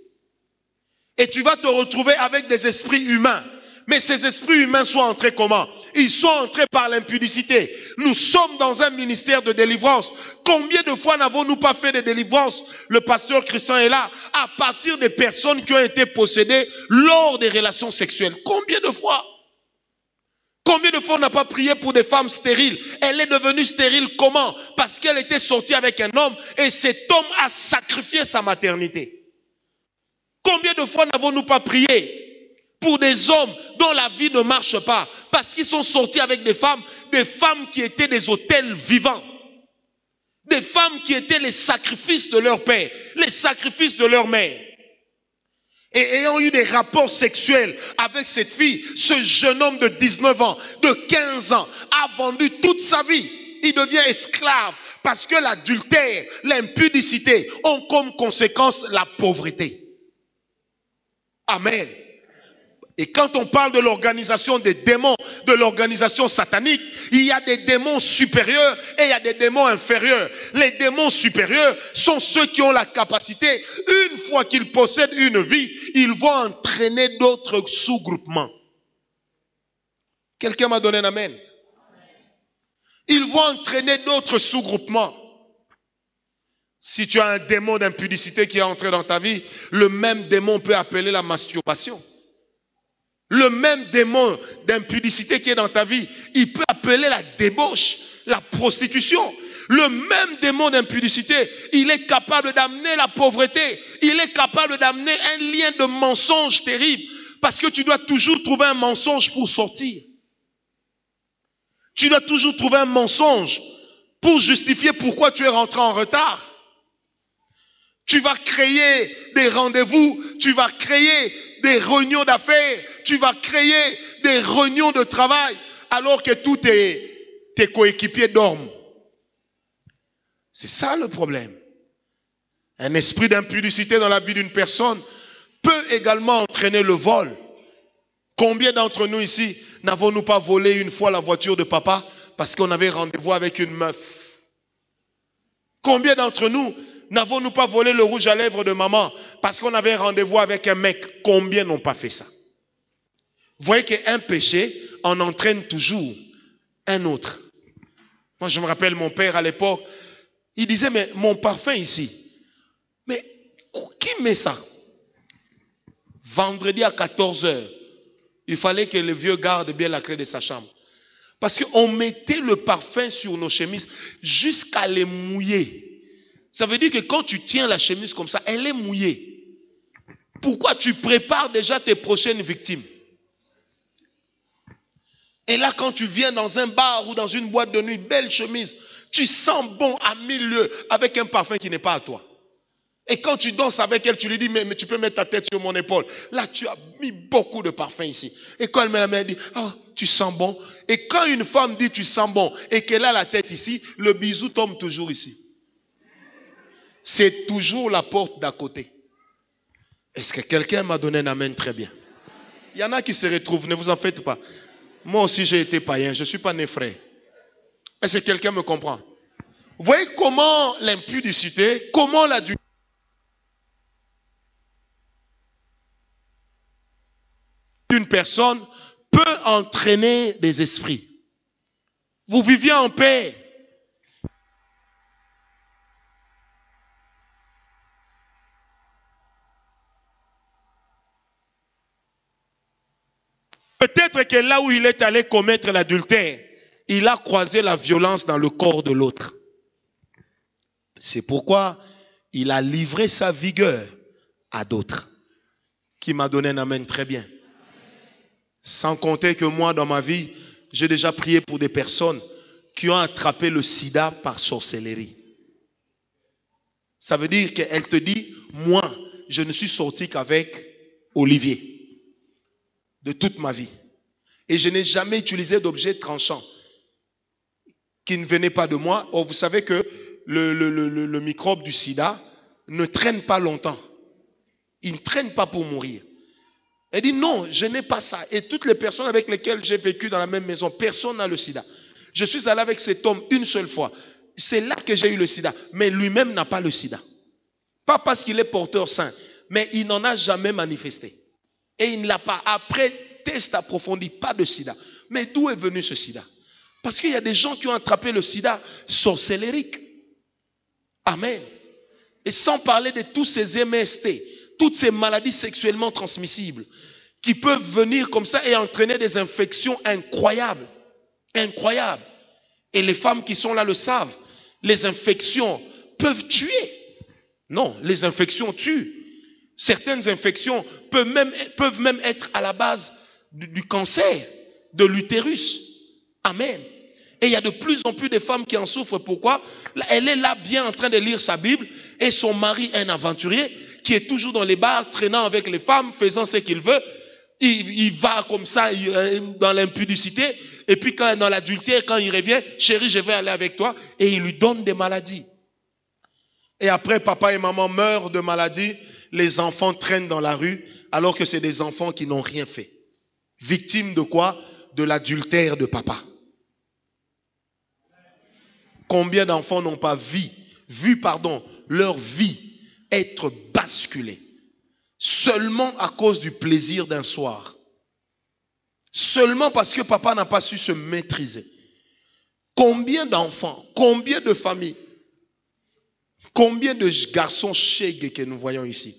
Et tu vas te retrouver avec des esprits humains. Mais ces esprits humains sont entrés comment? Ils sont entrés par l'impudicité. Nous sommes dans un ministère de délivrance. Combien de fois n'avons-nous pas fait de délivrance? Le pasteur Christian est là, à partir des personnes qui ont été possédées lors des relations sexuelles. Combien de fois? Combien de fois on n'a pas prié pour des femmes stériles? Elle est devenue stérile comment? Parce qu'elle était sortie avec un homme et cet homme a sacrifié sa maternité. Combien de fois n'avons-nous pas prié pour des hommes dont la vie ne marche pas, parce qu'ils sont sortis avec des femmes qui étaient des autels vivants, des femmes qui étaient les sacrifices de leur père, les sacrifices de leur mère. Et ayant eu des rapports sexuels avec cette fille, ce jeune homme de 19 ans, de 15 ans, a vendu toute sa vie. Il devient esclave parce que l'adultère, l'impudicité ont comme conséquence la pauvreté. Amen. Et quand on parle de l'organisation des démons, de l'organisation satanique, il y a des démons supérieurs et il y a des démons inférieurs. Les démons supérieurs sont ceux qui ont la capacité, une fois qu'ils possèdent une vie, ils vont entraîner d'autres sous-groupements. Quelqu'un m'a donné un amen. Ils vont entraîner d'autres sous-groupements. Si tu as un démon d'impudicité qui est entré dans ta vie, le même démon peut appeler la masturbation. Le même démon d'impudicité qui est dans ta vie, il peut appeler la débauche, la prostitution. Le même démon d'impudicité, il est capable d'amener la pauvreté. Il est capable d'amener un lien de mensonge terrible. Parce que tu dois toujours trouver un mensonge pour sortir. Tu dois toujours trouver un mensonge pour justifier pourquoi tu es rentré en retard. Tu vas créer des rendez-vous, tu vas créer des réunions d'affaires, tu vas créer des réunions de travail, alors que tous tes coéquipiers dorment. C'est ça le problème. Un esprit d'impudicité dans la vie d'une personne peut également entraîner le vol. Combien d'entre nous ici n'avons-nous pas volé une fois la voiture de papa parce qu'on avait rendez-vous avec une meuf? Combien d'entre nous n'avons-nous pas volé le rouge à lèvres de maman parce qu'on avait rendez-vous avec un mec? Combien n'ont pas fait ça? Vous voyez qu'un péché en entraîne toujours un autre. Moi, je me rappelle mon père à l'époque, il disait, mais mon parfum ici, mais qui met ça? Vendredi à 14h, il fallait que le vieux garde bien la clé de sa chambre. Parce qu'on mettait le parfum sur nos chemises jusqu'à les mouiller. Ça veut dire que quand tu tiens la chemise comme ça, elle est mouillée. Pourquoi? Tu prépares déjà tes prochaines victimes. Et là, quand tu viens dans un bar ou dans une boîte de nuit, belle chemise, tu sens bon à 1000 lieues avec un parfum qui n'est pas à toi. Et quand tu danses avec elle, tu lui dis, mais tu peux mettre ta tête sur mon épaule. Là, tu as mis beaucoup de parfum ici. Et quand elle met la main, elle dit, oh, tu sens bon. Et quand une femme dit, tu sens bon, et qu'elle a la tête ici, le bisou tombe toujours ici. C'est toujours la porte d'à côté. Est-ce que quelqu'un m'a donné un amen très bien? Il y en a qui se retrouvent, ne vous en faites pas. Moi aussi, j'ai été païen, je ne suis pas né frère. Est-ce que quelqu'un me comprend? Vous voyez comment l'impudicité, comment l'adultère d'une personne peut entraîner des esprits. Vous viviez en paix. Peut-être que là où il est allé commettre l'adultère, il a croisé la violence dans le corps de l'autre. C'est pourquoi il a livré sa vigueur à d'autres. Qui m'a donné un amen très bien. Sans compter que moi, dans ma vie, j'ai déjà prié pour des personnes qui ont attrapé le sida par sorcellerie. Ça veut dire qu'elle te dit, moi, je ne suis sorti qu'avec Olivier de toute ma vie. Et je n'ai jamais utilisé d'objet tranchant qui ne venait pas de moi. Or, vous savez que le microbe du sida ne traîne pas longtemps. Il ne traîne pas pour mourir. Elle dit non, je n'ai pas ça. Et toutes les personnes avec lesquelles j'ai vécu dans la même maison, personne n'a le sida. Je suis allé avec cet homme une seule fois. C'est là que j'ai eu le sida. Mais lui-même n'a pas le sida. Pas parce qu'il est porteur sain, mais il n'en a jamais manifesté. Et il ne l'a pas. Après test approfondi, pas de sida. Mais d'où est venu ce sida? Parce qu'il y a des gens qui ont attrapé le sida sorcellérique. Amen. Et sans parler de tous ces MST, toutes ces maladies sexuellement transmissibles qui peuvent venir comme ça et entraîner des infections incroyables. Incroyables. Et les femmes qui sont là le savent. Les infections peuvent tuer. Non, les infections tuent. Certaines infections peuvent même être à la base du cancer, de l'utérus. Amen. Et il y a de plus en plus de femmes qui en souffrent. Pourquoi? Elle est là bien en train de lire sa Bible et son mari est un aventurier qui est toujours dans les bars, traînant avec les femmes, faisant ce qu'il veut. Il va comme ça dans l'impudicité. Et puis quand dans l'adultère, quand il revient, chérie, je vais aller avec toi. Et il lui donne des maladies. Et après, papa et maman meurent de maladies. Les enfants traînent dans la rue alors que c'est des enfants qui n'ont rien fait. Victimes de quoi? De l'adultère de papa. Combien d'enfants n'ont pas vu leur vie être basculée seulement à cause du plaisir d'un soir, seulement parce que papa n'a pas su se maîtriser. Combien d'enfants, combien de familles, combien de garçons chègues que nous voyons ici.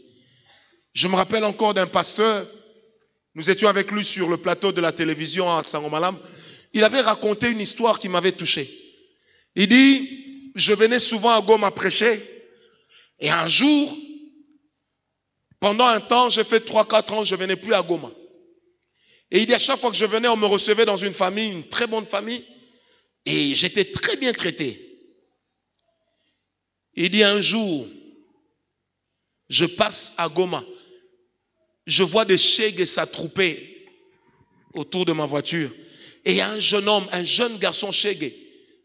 Je me rappelle encore d'un pasteur, nous étions avec lui sur le plateau de la télévision à Sangomalam. Il avait raconté une histoire qui m'avait touché. Il dit, je venais souvent à Goma prêcher, et un jour, pendant un temps, j'ai fait 3-4 ans, je ne venais plus à Goma. Et il dit, à chaque fois que je venais, on me recevait dans une famille, une très bonne famille, et j'étais très bien traité. Il dit, un jour, je passe à Goma, je vois des chègues s'attrouper autour de ma voiture, et il y a un jeune homme, un jeune garçon chègue,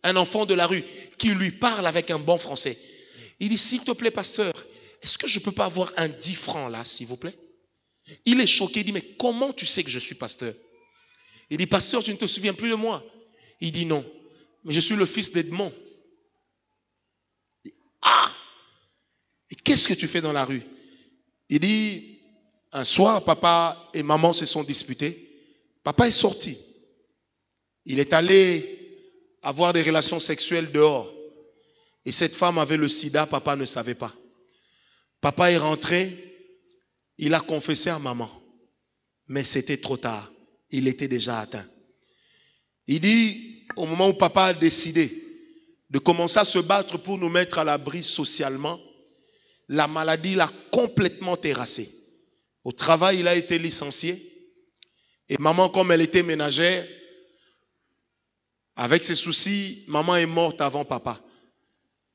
un enfant de la rue, qui lui parle avec un bon français. Il dit, s'il te plaît, pasteur, est-ce que je ne peux pas avoir un 10 francs là, s'il vous plaît? Il est choqué, il dit, mais comment tu sais que je suis pasteur? Il dit, pasteur, tu ne te souviens plus de moi? Il dit, non, mais je suis le fils d'Edmond. Ah! Et qu'est-ce que tu fais dans la rue? Il dit, un soir, papa et maman se sont disputés. Papa est sorti. Il est allé avoir des relations sexuelles dehors. Et cette femme avait le sida, papa ne savait pas. Papa est rentré, il a confessé à maman. Mais c'était trop tard. Il était déjà atteint. Il dit, au moment où papa a décidé de commencer à se battre pour nous mettre à l'abri socialement, la maladie l'a complètement terrassé. Au travail, il a été licencié. Et maman, comme elle était ménagère, avec ses soucis, maman est morte avant papa.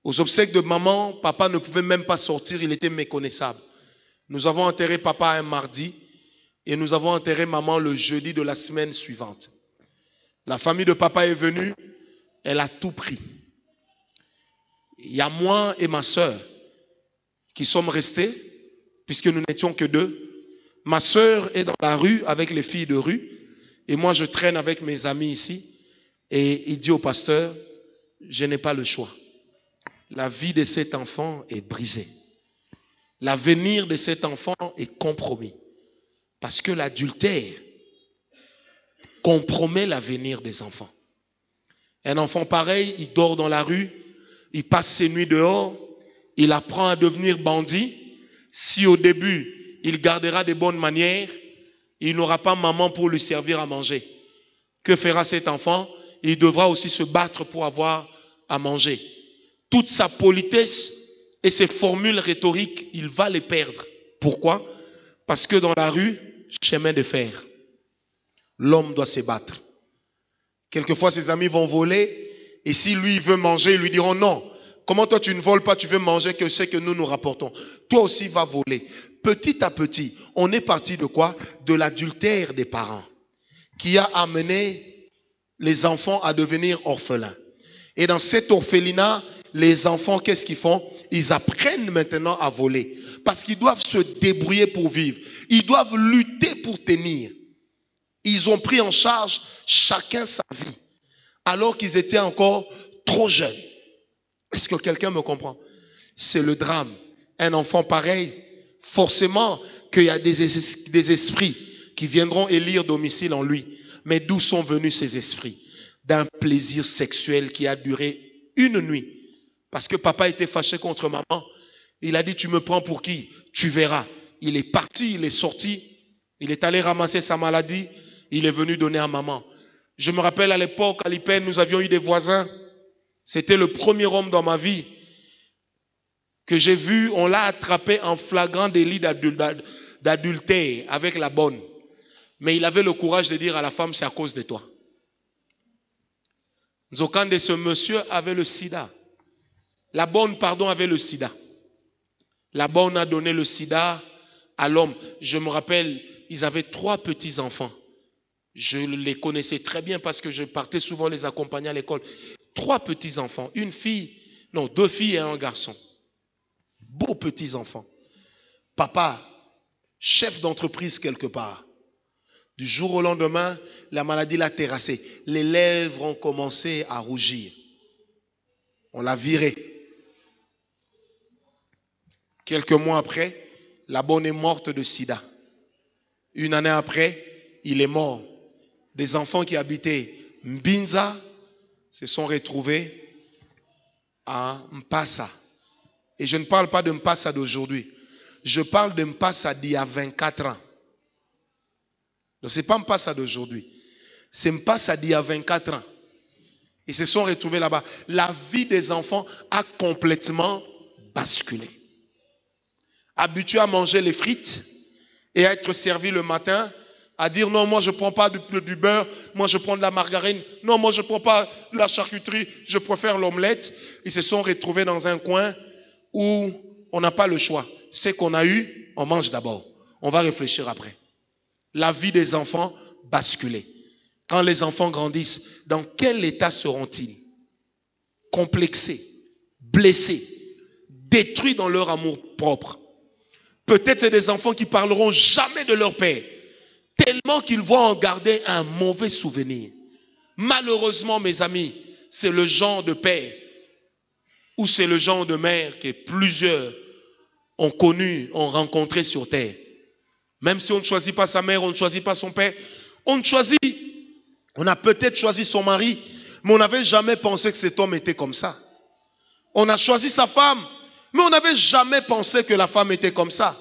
Aux obsèques de maman, papa ne pouvait même pas sortir, il était méconnaissable. Nous avons enterré papa un mardi et nous avons enterré maman le jeudi de la semaine suivante. La famille de papa est venue, elle a tout pris. Il y a moi et ma soeur qui sommes restés, puisque nous n'étions que deux. Ma soeur est dans la rue avec les filles de rue et moi je traîne avec mes amis ici. Et il dit au pasteur, je n'ai pas le choix. La vie de cet enfant est brisée. L'avenir de cet enfant est compromis. Parce que l'adultère compromet l'avenir des enfants. Un enfant pareil, il dort dans la rue, il passe ses nuits dehors, il apprend à devenir bandit. Si au début, il gardera des bonnes manières, il n'aura pas maman pour lui servir à manger. Que fera cet enfant? Il devra aussi se battre pour avoir à manger. Toute sa politesse et ses formules rhétoriques, il va les perdre. Pourquoi? Parce que dans la rue, chemin de fer. L'homme doit se battre. Quelquefois, ses amis vont voler, et si lui veut manger, ils lui diront non. Comment toi tu ne voles pas, tu veux manger que c'est que nous rapportons. Toi aussi va voler. Petit à petit, on est parti de quoi? De l'adultère des parents, qui a amené les enfants à devenir orphelins. Et dans cet orphelinat, les enfants, qu'est-ce qu'ils font? Ils apprennent maintenant à voler. Parce qu'ils doivent se débrouiller pour vivre. Ils doivent lutter pour tenir. Ils ont pris en charge chacun sa vie, alors qu'ils étaient encore trop jeunes. Est-ce que quelqu'un me comprend? C'est le drame. Un enfant pareil, forcément qu'il y a des esprits qui viendront élire domicile en lui. Mais d'où sont venus ces esprits? D'un plaisir sexuel qui a duré une nuit. Parce que papa était fâché contre maman. Il a dit, tu me prends pour qui? Tu verras. Il est parti, il est sorti. Il est allé ramasser sa maladie. Il est venu donner à maman. Je me rappelle à l'époque, à l'IPN, nous avions eu des voisins. C'était le premier homme dans ma vie que j'ai vu. On l'a attrapé en flagrant délit d'adultère avec la bonne. Mais il avait le courage de dire à la femme, c'est à cause de toi. Nzokande, ce monsieur avait le sida. La bonne, pardon, avait le sida. La bonne a donné le sida à l'homme. Je me rappelle, ils avaient 3 petits-enfants. Je les connaissais très bien parce que je partais souvent les accompagner à l'école. 3 petits-enfants, 2 filles et un garçon. Beaux petits-enfants. Papa, chef d'entreprise quelque part. Du jour au lendemain, la maladie l'a terrassé. Les lèvres ont commencé à rougir. On l'a viré. Quelques mois après, la bonne est morte de sida. Une année après, il est mort. Des enfants qui habitaient Mbinza se sont retrouvés à Mpassa. Et je ne parle pas de Mpassa d'aujourd'hui. Je parle de Mpassa d'il y a 24 ans. Donc ce n'est pas Mpassa d'aujourd'hui. C'est Mpassa d'il y a 24 ans. Ils se sont retrouvés là-bas. La vie des enfants a complètement basculé. Habitués à manger les frites et à être servis le matin, à dire non, moi je ne prends pas du beurre, moi je prends de la margarine, non, moi je ne prends pas de la charcuterie, je préfère l'omelette. Ils se sont retrouvés dans un coin où on n'a pas le choix. Ce qu'on a eu, on mange d'abord. On va réfléchir après. La vie des enfants basculée. Quand les enfants grandissent, dans quel état seront-ils? Complexés, blessés, détruits dans leur amour propre. Peut-être c'est des enfants qui parleront jamais de leur père, tellement qu'ils vont en garder un mauvais souvenir. Malheureusement, mes amis, c'est le genre de père ou c'est le genre de mère que plusieurs ont connu, ont rencontré sur terre. Même si on ne choisit pas sa mère, on ne choisit pas son père, on a peut-être choisi son mari, mais on n'avait jamais pensé que cet homme était comme ça. On a choisi sa femme, mais on n'avait jamais pensé que la femme était comme ça.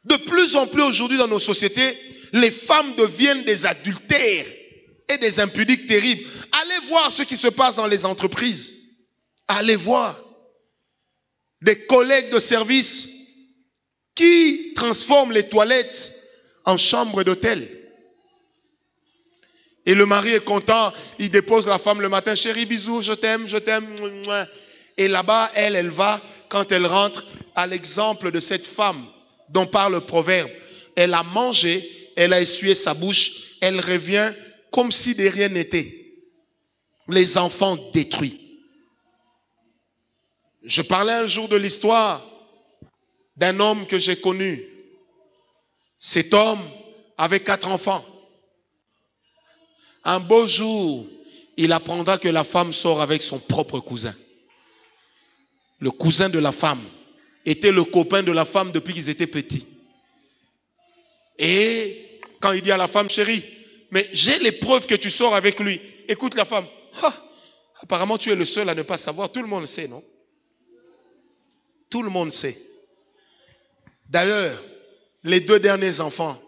De plus en plus aujourd'hui dans nos sociétés, les femmes deviennent des adultères et des impudiques terribles. Allez voir ce qui se passe dans les entreprises. Allez voir. Des collègues de service qui transforment les toilettes en chambre d'hôtel. Et le mari est content, il dépose la femme le matin, chérie, bisous, je t'aime, je t'aime. Et là-bas, elle va, quand elle rentre, à l'exemple de cette femme dont parle le proverbe. Elle a mangé, elle a essuyé sa bouche, elle revient comme si de rien n'était. Les enfants détruits. Je parlais un jour de l'histoire d'un homme que j'ai connu. Cet homme avait 4 enfants. Un beau jour, il apprendra que la femme sort avec son propre cousin. Le cousin de la femme était le copain de la femme depuis qu'ils étaient petits. Et quand il dit à la femme, chérie, mais j'ai les preuves que tu sors avec lui. Écoute la femme. Apparemment, tu es le seul à ne pas savoir. Tout le monde sait, non? Tout le monde sait. D'ailleurs, les 2 derniers enfants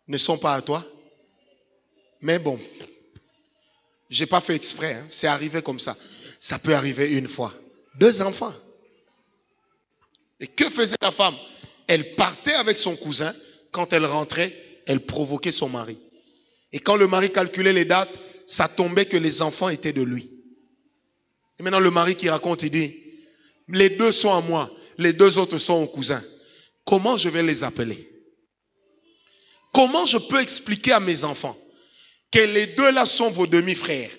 ne sont pas à toi. Mais bon, je n'ai pas fait exprès, hein. C'est arrivé comme ça. Ça peut arriver une fois. 2 enfants. Et que faisait la femme? Elle partait avec son cousin. Quand elle rentrait, elle provoquait son mari. Et quand le mari calculait les dates, ça tombait que les enfants étaient de lui. Et maintenant le mari qui raconte, il dit, les 2 sont à moi, les 2 autres sont au cousin. Comment je vais les appeler? Comment je peux expliquer à mes enfants que les 2 là sont vos demi-frères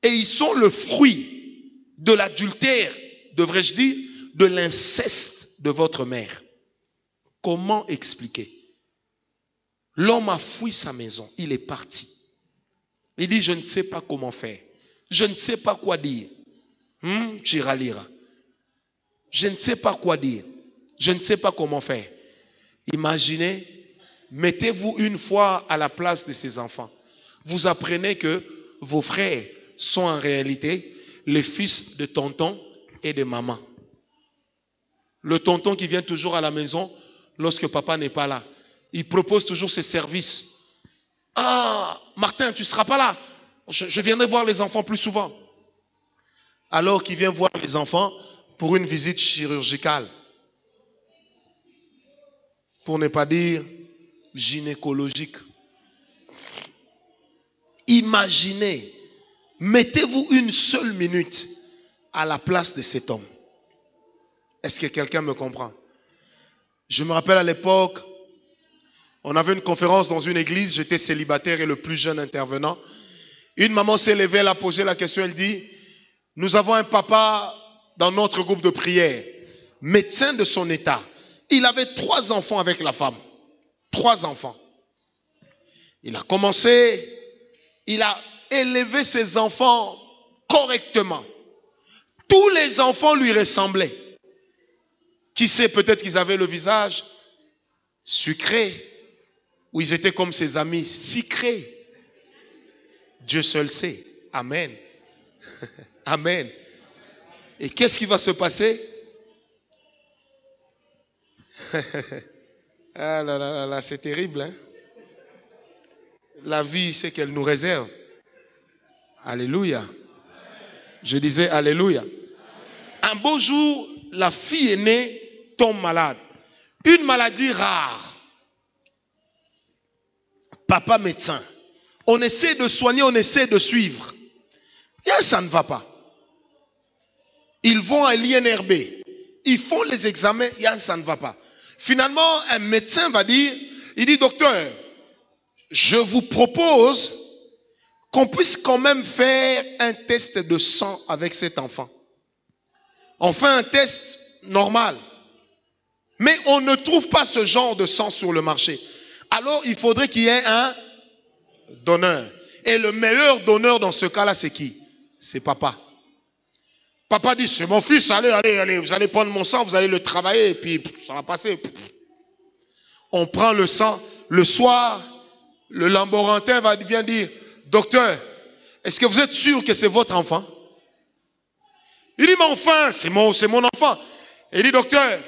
et ils sont le fruit de l'adultère, devrais-je dire, de l'inceste de votre mère? Comment expliquer? L'homme a fui sa maison, il est parti. Il dit, je ne sais pas comment faire. Je ne sais pas quoi dire. Chiralira. Je ne sais pas quoi dire. Je ne sais pas comment faire. Imaginez, mettez-vous une fois à la place de ces enfants. Vous apprenez que vos frères sont en réalité les fils de tonton et de maman. Le tonton qui vient toujours à la maison lorsque papa n'est pas là. Il propose toujours ses services. Ah, Martin, tu ne seras pas là. Je viendrai voir les enfants plus souvent. Alors qu'il vient voir les enfants pour une visite chirurgicale. Pour ne pas dire gynécologique. Imaginez, mettez-vous une seule minute à la place de cet homme. Est-ce que quelqu'un me comprend? Je me rappelle à l'époque, on avait une conférence dans une église, j'étais célibataire et le plus jeune intervenant. Une maman s'est levée, elle a posé la question, elle dit, nous avons un papa dans notre groupe de prière, médecin de son état. Il avait 3 enfants avec la femme. 3 enfants. Il a commencé, il a élevé ses enfants correctement. Tous les enfants lui ressemblaient. Qui sait, peut-être qu'ils avaient le visage sucré, ou ils étaient comme ses amis sucrés. Dieu seul sait. Amen. Amen. Et qu'est-ce qui va se passer? Ah là là là, c'est terrible, hein? La vie, c'est qu'elle nous réserve. Alléluia. Je disais alléluia. Un beau jour, la fille aînée tombe malade. Une maladie rare. Papa médecin. On essaie de soigner, on essaie de suivre. Et ça ne va pas. Ils vont à l'INRB. Ils font les examens, et ça ne va pas. Finalement, un médecin va dire, il dit, docteur, je vous propose qu'on puisse quand même faire un test de sang avec cet enfant. On fait un test normal. Mais on ne trouve pas ce genre de sang sur le marché. Alors, il faudrait qu'il y ait un donneur. Et le meilleur donneur dans ce cas-là, c'est qui? C'est papa. Papa dit, c'est mon fils, allez, vous allez prendre mon sang, vous allez le travailler, et puis ça va passer. On prend le sang. Le soir, le laborantin vient dire, docteur, est-ce que vous êtes sûr que c'est votre enfant? Il dit, mais enfin, c'est mon enfant. Il dit, docteur,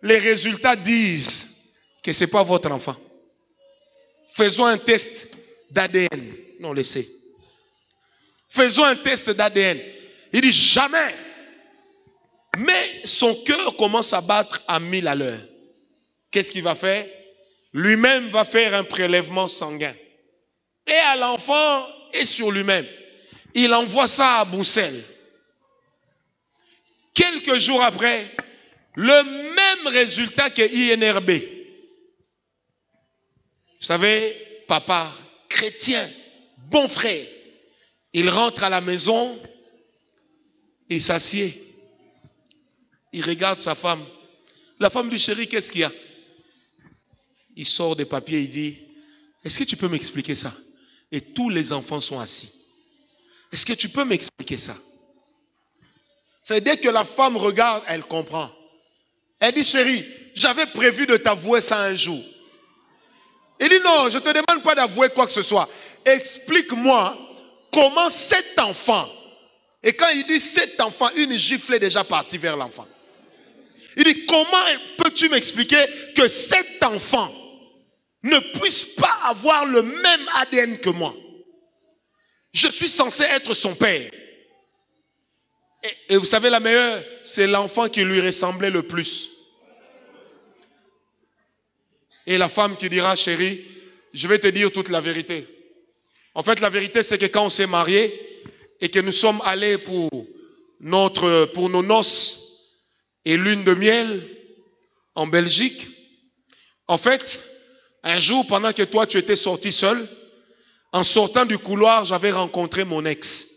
les résultats disent que ce n'est pas votre enfant. Faisons un test d'ADN. Non, laissez. Faisons un test d'ADN. Il dit, jamais. Mais son cœur commence à battre à 1000 à l'heure. Qu'est-ce qu'il va faire? Lui-même va faire un prélèvement sanguin. Et à l'enfant et sur lui-même. Il envoie ça à Bruxelles. Quelques jours après, le même résultat que INRB. Vous savez, papa, chrétien, bon frère, il rentre à la maison, il s'assied, il regarde sa femme. La femme dit, chérie, qu'est-ce qu'il y a? Il sort des papiers, il dit, est-ce que tu peux m'expliquer ça? Et tous les enfants sont assis. Est-ce que tu peux m'expliquer ça? C'est dès que la femme regarde, elle comprend. Elle dit, chérie, j'avais prévu de t'avouer ça un jour. Il dit, non, je ne te demande pas d'avouer quoi que ce soit. Explique-moi comment cet enfant, et quand il dit cet enfant, une gifle est déjà partie vers l'enfant. Il dit, comment peux-tu m'expliquer que cet enfant ne puisse pas avoir le même ADN que moi. Je suis censé être son père. Et vous savez, la meilleure, c'est l'enfant qui lui ressemblait le plus. Et la femme qui dira, chérie, je vais te dire toute la vérité. En fait, la vérité, c'est que quand on s'est mariés et que nous sommes allés pour nos noces et lune de miel en Belgique, en fait, un jour, pendant que toi, tu étais sorti seul, en sortant du couloir, j'avais rencontré mon ex.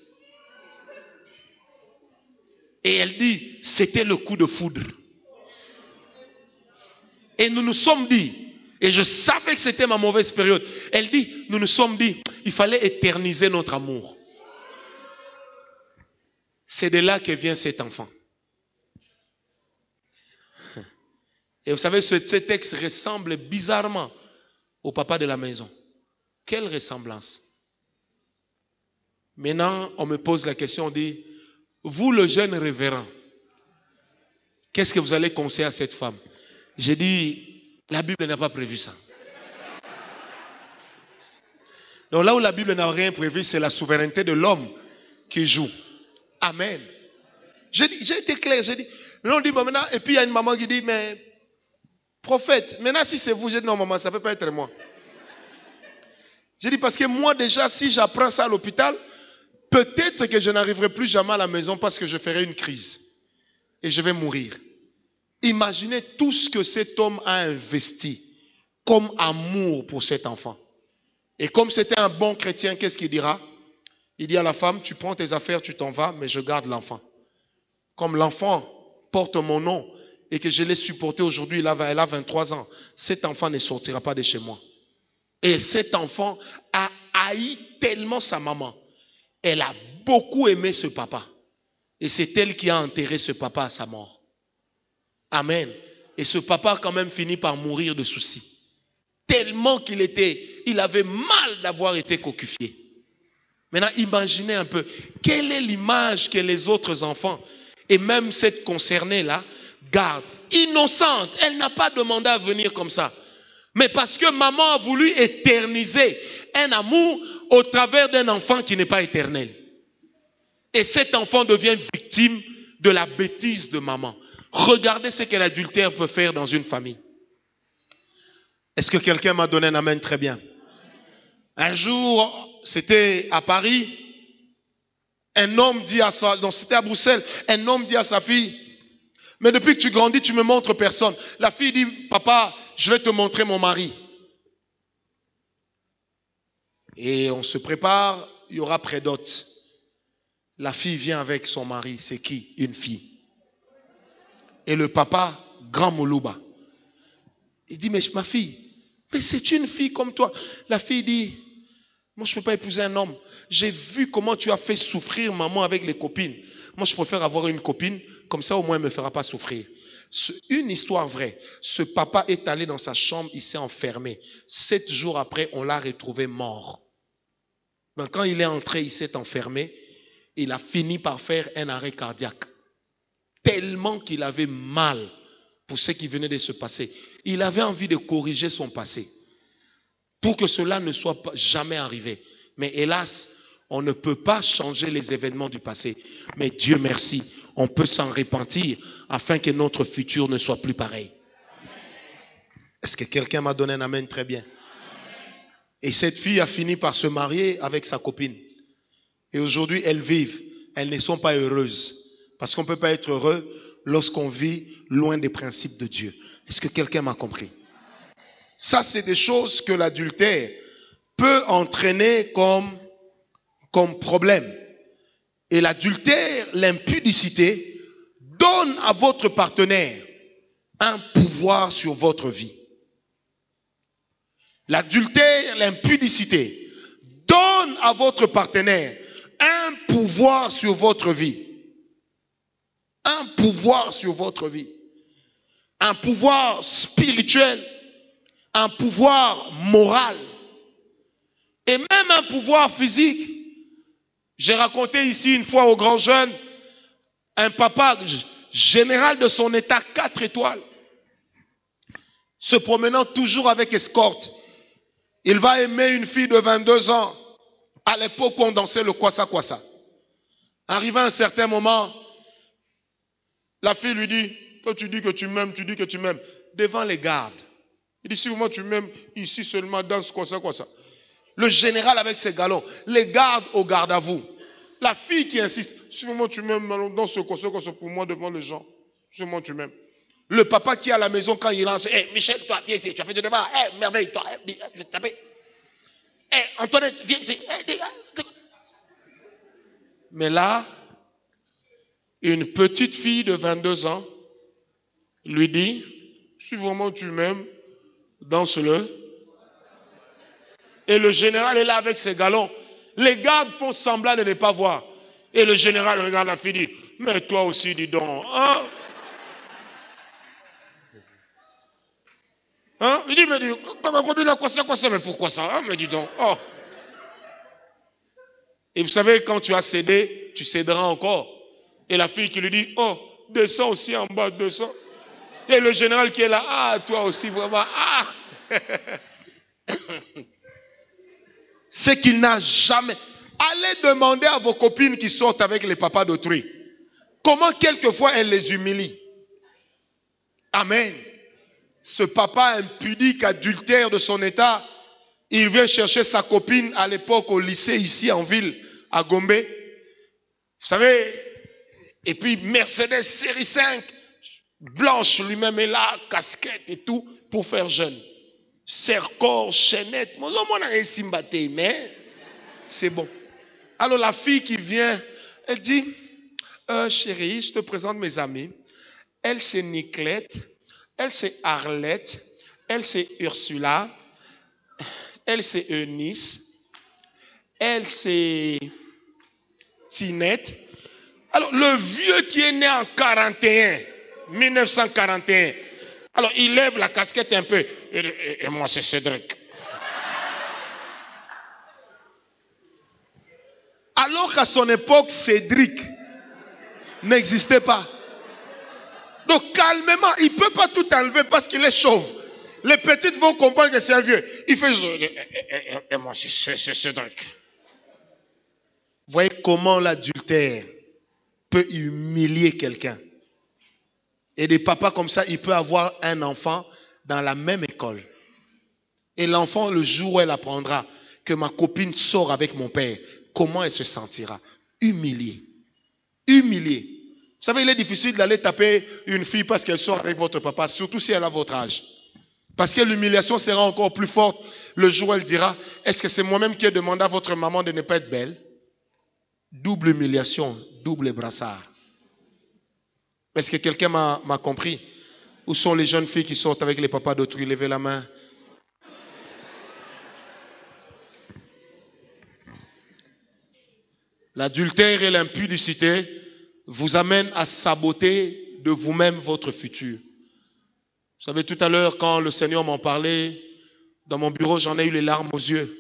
Et elle dit, c'était le coup de foudre. Et nous nous sommes dit, et je savais que c'était ma mauvaise période. Elle dit, nous nous sommes dit, il fallait éterniser notre amour. C'est de là que vient cet enfant. Et vous savez, ce texte ressemble bizarrement au papa de la maison. Quelle ressemblance. Maintenant, on me pose la question, on dit, vous le jeune révérend, qu'est-ce que vous allez conseiller à cette femme? J'ai dit, la Bible n'a pas prévu ça. Donc là où la Bible n'a rien prévu, c'est la souveraineté de l'homme qui joue. Amen. J'ai été clair, j'ai dit, mais on dit, bon, maintenant, et puis il y a une maman qui dit, mais prophète, maintenant si c'est vous, j'ai dit, non maman, ça ne peut pas être moi. J'ai dit, parce que moi déjà, si j'apprends ça à l'hôpital, peut-être que je n'arriverai plus jamais à la maison parce que je ferai une crise. Et je vais mourir. Imaginez tout ce que cet homme a investi comme amour pour cet enfant. Et comme c'était un bon chrétien, qu'est-ce qu'il dira? Il dit à la femme, tu prends tes affaires, tu t'en vas, mais je garde l'enfant. Comme l'enfant porte mon nom et que je l'ai supporté aujourd'hui, elle a 23 ans, cet enfant ne sortira pas de chez moi. Et cet enfant a haï tellement sa maman. Elle a beaucoup aimé ce papa. Et c'est elle qui a enterré ce papa à sa mort. Amen. Et ce papa a quand même fini par mourir de soucis. Tellement il avait mal d'avoir été cocufié. Maintenant, imaginez un peu, quelle est l'image que les autres enfants, et même cette concernée-là, gardent. Innocente, elle n'a pas demandé à venir comme ça. Mais parce que maman a voulu éterniser un amour au travers d'un enfant qui n'est pas éternel. Et cet enfant devient victime de la bêtise de maman. Regardez ce que l'adultère peut faire dans une famille. Est-ce que quelqu'un m'a donné un amen très bien? Un jour, c'était à Paris, un homme dit à sa... Non, c'était à Bruxelles, un homme dit à sa fille, mais depuis que tu grandis, tu me montres personne. La fille dit, papa, je vais te montrer mon mari. Et on se prépare, il y aura prédote. La fille vient avec son mari, c'est qui? Une fille. Et le papa, grand Moulouba, il dit, mais ma fille, mais c'est une fille comme toi. La fille dit, moi je ne peux pas épouser un homme. J'ai vu comment tu as fait souffrir maman avec les copines. Moi je préfère avoir une copine, comme ça au moins elle ne me fera pas souffrir. Une histoire vraie. Ce papa est allé dans sa chambre, il s'est enfermé. 7 jours après, on l'a retrouvé mort. Donc, quand il est entré, il s'est enfermé. Il a fini par faire un arrêt cardiaque. Tellement qu'il avait mal pour ce qui venait de se passer. Il avait envie de corriger son passé pour que cela ne soit jamais arrivé. Mais hélas, on ne peut pas changer les événements du passé. Mais Dieu merci, on peut s'en repentir afin que notre futur ne soit plus pareil. Est-ce que quelqu'un m'a donné un amen très bien? Et cette fille a fini par se marier avec sa copine. Et aujourd'hui, elles vivent. Elles ne sont pas heureuses. Parce qu'on ne peut pas être heureux lorsqu'on vit loin des principes de Dieu. Est-ce que quelqu'un m'a compris? Ça, c'est des choses que l'adultère peut entraîner comme problème. Et l'adultère, l'impudicité, donne à votre partenaire un pouvoir sur votre vie. L'adultère, l'impudicité, donne à votre partenaire un pouvoir sur votre vie. Un pouvoir sur votre vie. Un pouvoir spirituel, un pouvoir moral et même un pouvoir physique. J'ai raconté ici une fois aux grands jeunes, un papa général de son état 4 étoiles, se promenant toujours avec escorte. Il va aimer une fille de 22 ans. À l'époque où on dansait le kwasa-kwasa. Arrivé à un certain moment, la fille lui dit, toi tu dis que tu m'aimes, tu dis que tu m'aimes. Devant les gardes. Il dit, si moi tu m'aimes, ici seulement danse kwasa-kwasa. Le général avec ses galons, les gardes au garde à vous. La fille qui insiste, si moi tu m'aimes, allons dans ce kwasa-kwasa pour moi devant les gens. Si moi tu m'aimes. Le papa qui est à la maison quand il rentre, hé Michel, toi, viens ici, tu as fait du devoir, hé merveille, toi, je vais te taper. Hé Antoinette, viens ici. Mais là, une petite fille de 22 ans lui dit, si vraiment tu m'aimes, danse-le. Et le général est là avec ses galons. Les gardes font semblant de ne pas voir. Et le général regarde la fille et dit, mais toi aussi, dis donc. Hein? Hein? Il dit, mais pourquoi ça? Hein? Mais dis donc. Oh. Et vous savez, quand tu as cédé, tu céderas encore. Et la fille qui lui dit, oh, descends aussi en bas, descends. Et le général qui est là, ah, toi aussi, vraiment, ah. C'est qu'il n'a jamais... Allez demander à vos copines qui sortent avec les papas d'autrui. Comment quelquefois elles les humilient. Amen. Ce papa impudique, adultère de son état, il vient chercher sa copine à l'époque au lycée ici en ville, à Gombe. Vous savez, et puis Mercedes série 5, blanche lui-même est là, casquette et tout, pour faire jeune. Serre-corps, chaînette, mais c'est bon. Alors la fille qui vient, elle dit, chérie, je te présente mes amis. Elle c'est Niclette, elle c'est Arlette, elle c'est Ursula, elle c'est Eunice, elle c'est Tinette. Alors le vieux qui est né en 1941, alors il lève la casquette un peu. Et moi c'est Cédric. Alors qu'à son époque, Cédric n'existait pas. Donc calmement, il ne peut pas tout enlever parce qu'il est chauve. Les petites vont comprendre que c'est un vieux. Il fait... Et moi c'est Cédric. Vous voyez comment l'adultère peut humilier quelqu'un. Et des papas comme ça, il peut avoir un enfant dans la même école. Et l'enfant, le jour où elle apprendra que ma copine sort avec mon père, comment elle se sentira? Humiliée. Humiliée. Vous savez, il est difficile d'aller taper une fille parce qu'elle sort avec votre papa, surtout si elle a votre âge. Parce que l'humiliation sera encore plus forte le jour où elle dira, est-ce que c'est moi-même qui ai demandé à votre maman de ne pas être belle? Double humiliation, double brassard. Est-ce que quelqu'un m'a compris? Où sont les jeunes filles qui sortent avec les papas d'autrui? Levez la main. L'adultère et l'impudicité vous amènent à saboter de vous-même votre futur. Vous savez, tout à l'heure, quand le Seigneur m'en parlait, dans mon bureau, j'en ai eu les larmes aux yeux.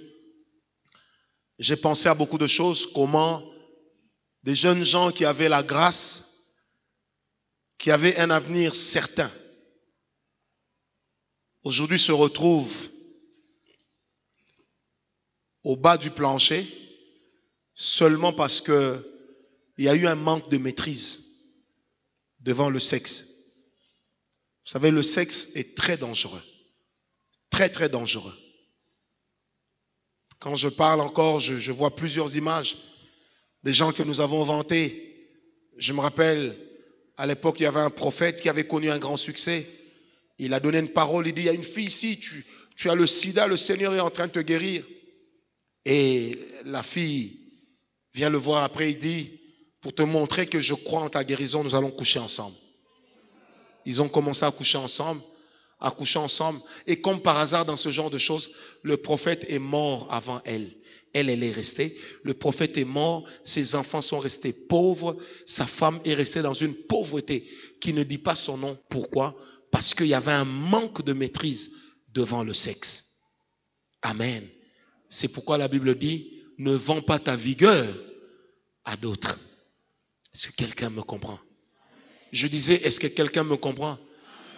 J'ai pensé à beaucoup de choses, comment des jeunes gens qui avaient la grâce, qui avaient un avenir certain, aujourd'hui se retrouvent au bas du plancher, seulement parce qu'il y a eu un manque de maîtrise devant le sexe. Vous savez, le sexe est très dangereux. Très, très dangereux. Quand je parle encore, je vois plusieurs images des gens que nous avons vantés. Je me rappelle, à l'époque, il y avait un prophète qui avait connu un grand succès. Il a donné une parole, il dit, il y a une fille ici, tu as le sida, le Seigneur est en train de te guérir. Et la fille vient le voir après, il dit, pour te montrer que je crois en ta guérison, nous allons coucher ensemble. Ils ont commencé à coucher ensemble. Et comme par hasard dans ce genre de choses, le prophète est mort avant elle. Elle est restée. Le prophète est mort. Ses enfants sont restés pauvres. Sa femme est restée dans une pauvreté qui ne dit pas son nom. Pourquoi? Parce qu'il y avait un manque de maîtrise devant le sexe. Amen. C'est pourquoi la Bible dit, ne vends pas ta vigueur à d'autres. Est-ce que quelqu'un me comprend? Je disais, est-ce que quelqu'un me comprend?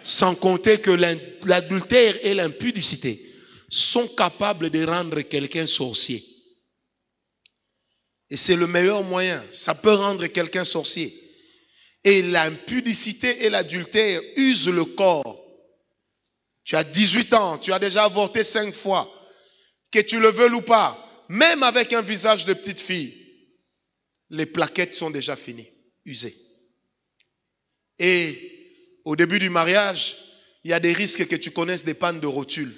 Sans compter que l'adultère et l'impudicité sont capables de rendre quelqu'un sorcier. Et c'est le meilleur moyen. Ça peut rendre quelqu'un sorcier. Et l'impudicité et l'adultère usent le corps. Tu as 18 ans, tu as déjà avorté 5 fois. Que tu le veuilles ou pas, même avec un visage de petite fille, les plaquettes sont déjà finies, usées. Et au début du mariage, il y a des risques que tu connaisses des pannes de rotules.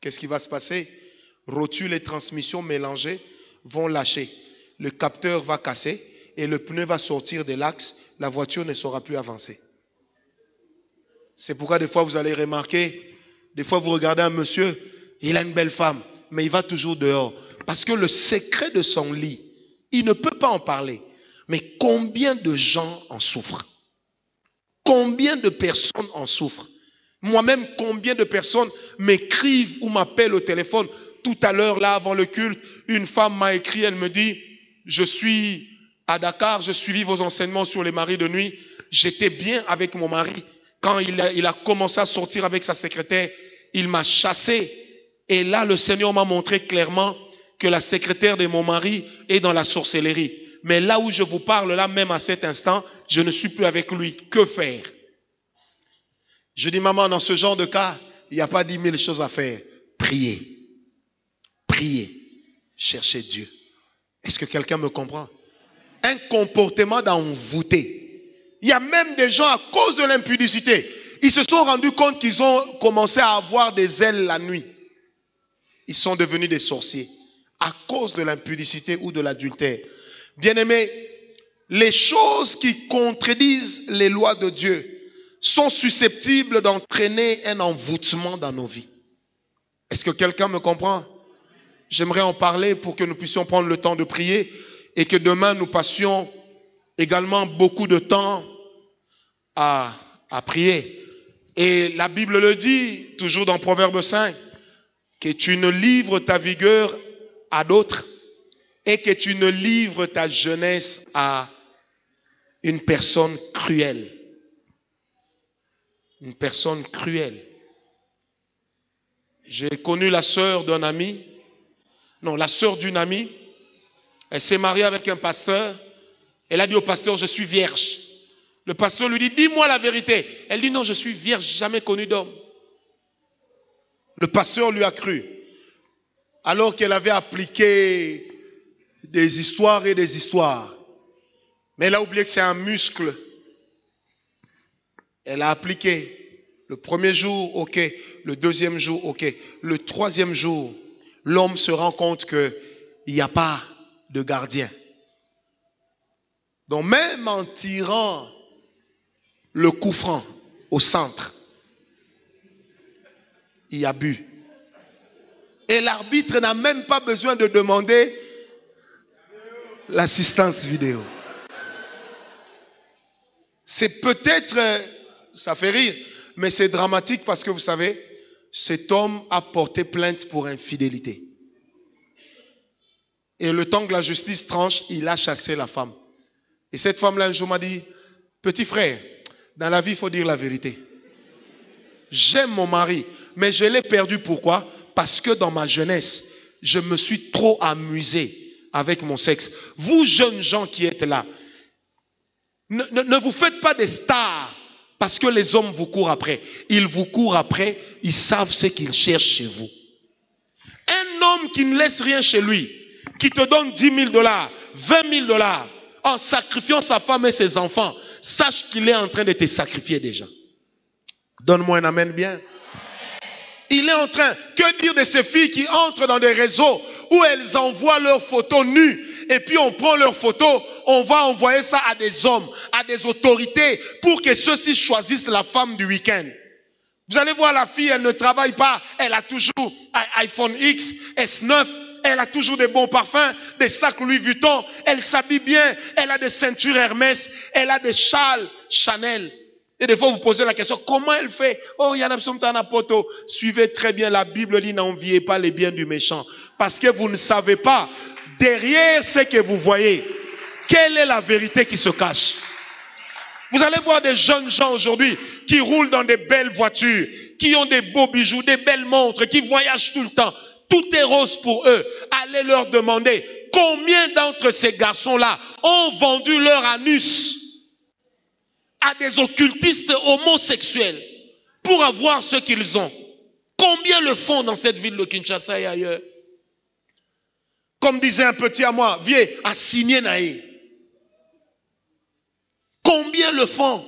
Qu'est-ce qui va se passer? Rotules et transmissions mélangées vont lâcher. Le capteur va casser et le pneu va sortir de l'axe. La voiture ne saura plus avancer. C'est pourquoi des fois vous allez remarquer, des fois vous regardez un monsieur, il a une belle femme, mais il va toujours dehors. Parce que le secret de son lit, il ne peut pas en parler. Mais combien de gens en souffrent? Combien de personnes en souffrent? Moi-même, combien de personnes m'écrivent ou m'appellent au téléphone? Tout à l'heure, là, avant le culte, une femme m'a écrit, elle me dit, je suis à Dakar, je suivis vos enseignements sur les maris de nuit. J'étais bien avec mon mari. Quand il a commencé à sortir avec sa secrétaire, il m'a chassé. Et là, le Seigneur m'a montré clairement que la secrétaire de mon mari est dans la sorcellerie. Mais là où je vous parle, là, même à cet instant, je ne suis plus avec lui. Que faire? Je dis, maman, dans ce genre de cas, il n'y a pas 10 000 choses à faire. Priez. Priez. Cherchez Dieu. Est-ce que quelqu'un me comprend? Un comportement d'envoûté. Il y a même des gens, à cause de l'impudicité, ils se sont rendus compte qu'ils ont commencé à avoir des ailes la nuit. Ils sont devenus des sorciers à cause de l'impudicité ou de l'adultère. Bien-aimés, les choses qui contredisent les lois de Dieu sont susceptibles d'entraîner un envoûtement dans nos vies. Est-ce que quelqu'un me comprend? J'aimerais en parler pour que nous puissions prendre le temps de prier et que demain nous passions également beaucoup de temps à prier. Et la Bible le dit, toujours dans Proverbe 5, que tu ne livres ta vigueur à d'autres et que tu ne livres ta jeunesse à une personne cruelle. Une personne cruelle. J'ai connu la sœur d'un ami, non, la sœur d'une amie. Elle s'est mariée avec un pasteur. Elle a dit au pasteur, je suis vierge. Le pasteur lui dit, dis-moi la vérité. Elle dit, non, je suis vierge, jamais connu d'homme. Le pasteur lui a cru. Alors qu'elle avait appliqué des histoires et des histoires. Mais elle a oublié que c'est un muscle. Elle a appliqué. Le premier jour, ok. Le deuxième jour, ok. Le troisième jour, l'homme se rend compte qu'il n'y a pas de gardien. Donc même en tirant le coup franc au centre, il a bu. Et l'arbitre n'a même pas besoin de demander l'assistance vidéo. C'est peut-être, ça fait rire, mais c'est dramatique parce que vous savez, cet homme a porté plainte pour infidélité. Et le temps que la justice tranche, il a chassé la femme. Et cette femme-là, un jour, m'a dit, petit frère, dans la vie, il faut dire la vérité. J'aime mon mari, mais je l'ai perdu. Pourquoi? Parce que dans ma jeunesse, je me suis trop amusé avec mon sexe. Vous, jeunes gens qui êtes là, ne vous faites pas des stars parce que les hommes vous courent après. Ils vous courent après, ils savent ce qu'ils cherchent chez vous. Un homme qui ne laisse rien chez lui, qui te donne 10 000 $, 20 000 $, en sacrifiant sa femme et ses enfants, sache qu'il est en train de te sacrifier déjà. Donne-moi un amen bien. Il est en train, que dire de ces filles qui entrent dans des réseaux où elles envoient leurs photos nues et puis on prend leurs photos, on va envoyer ça à des hommes, à des autorités pour que ceux-ci choisissent la femme du week-end. Vous allez voir la fille, elle ne travaille pas, elle a toujours un iPhone X, S9, elle a toujours des bons parfums, des sacs Louis Vuitton, elle s'habille bien, elle a des ceintures Hermès, elle a des châles Chanel. Et des fois, vous posez la question, comment elle fait? Oh, il y en a qui sont en poto. Suivez très bien la Bible, dit, n'enviez pas les biens du méchant. Parce que vous ne savez pas, derrière ce que vous voyez, quelle est la vérité qui se cache? Vous allez voir des jeunes gens aujourd'hui qui roulent dans des belles voitures, qui ont des beaux bijoux, des belles montres, qui voyagent tout le temps. Tout est rose pour eux. Allez leur demander combien d'entre ces garçons-là ont vendu leur anus à des occultistes homosexuels pour avoir ce qu'ils ont. Combien le font dans cette ville de Kinshasa et ailleurs? Comme disait un petit à moi, viens à signer Naï. Combien le font?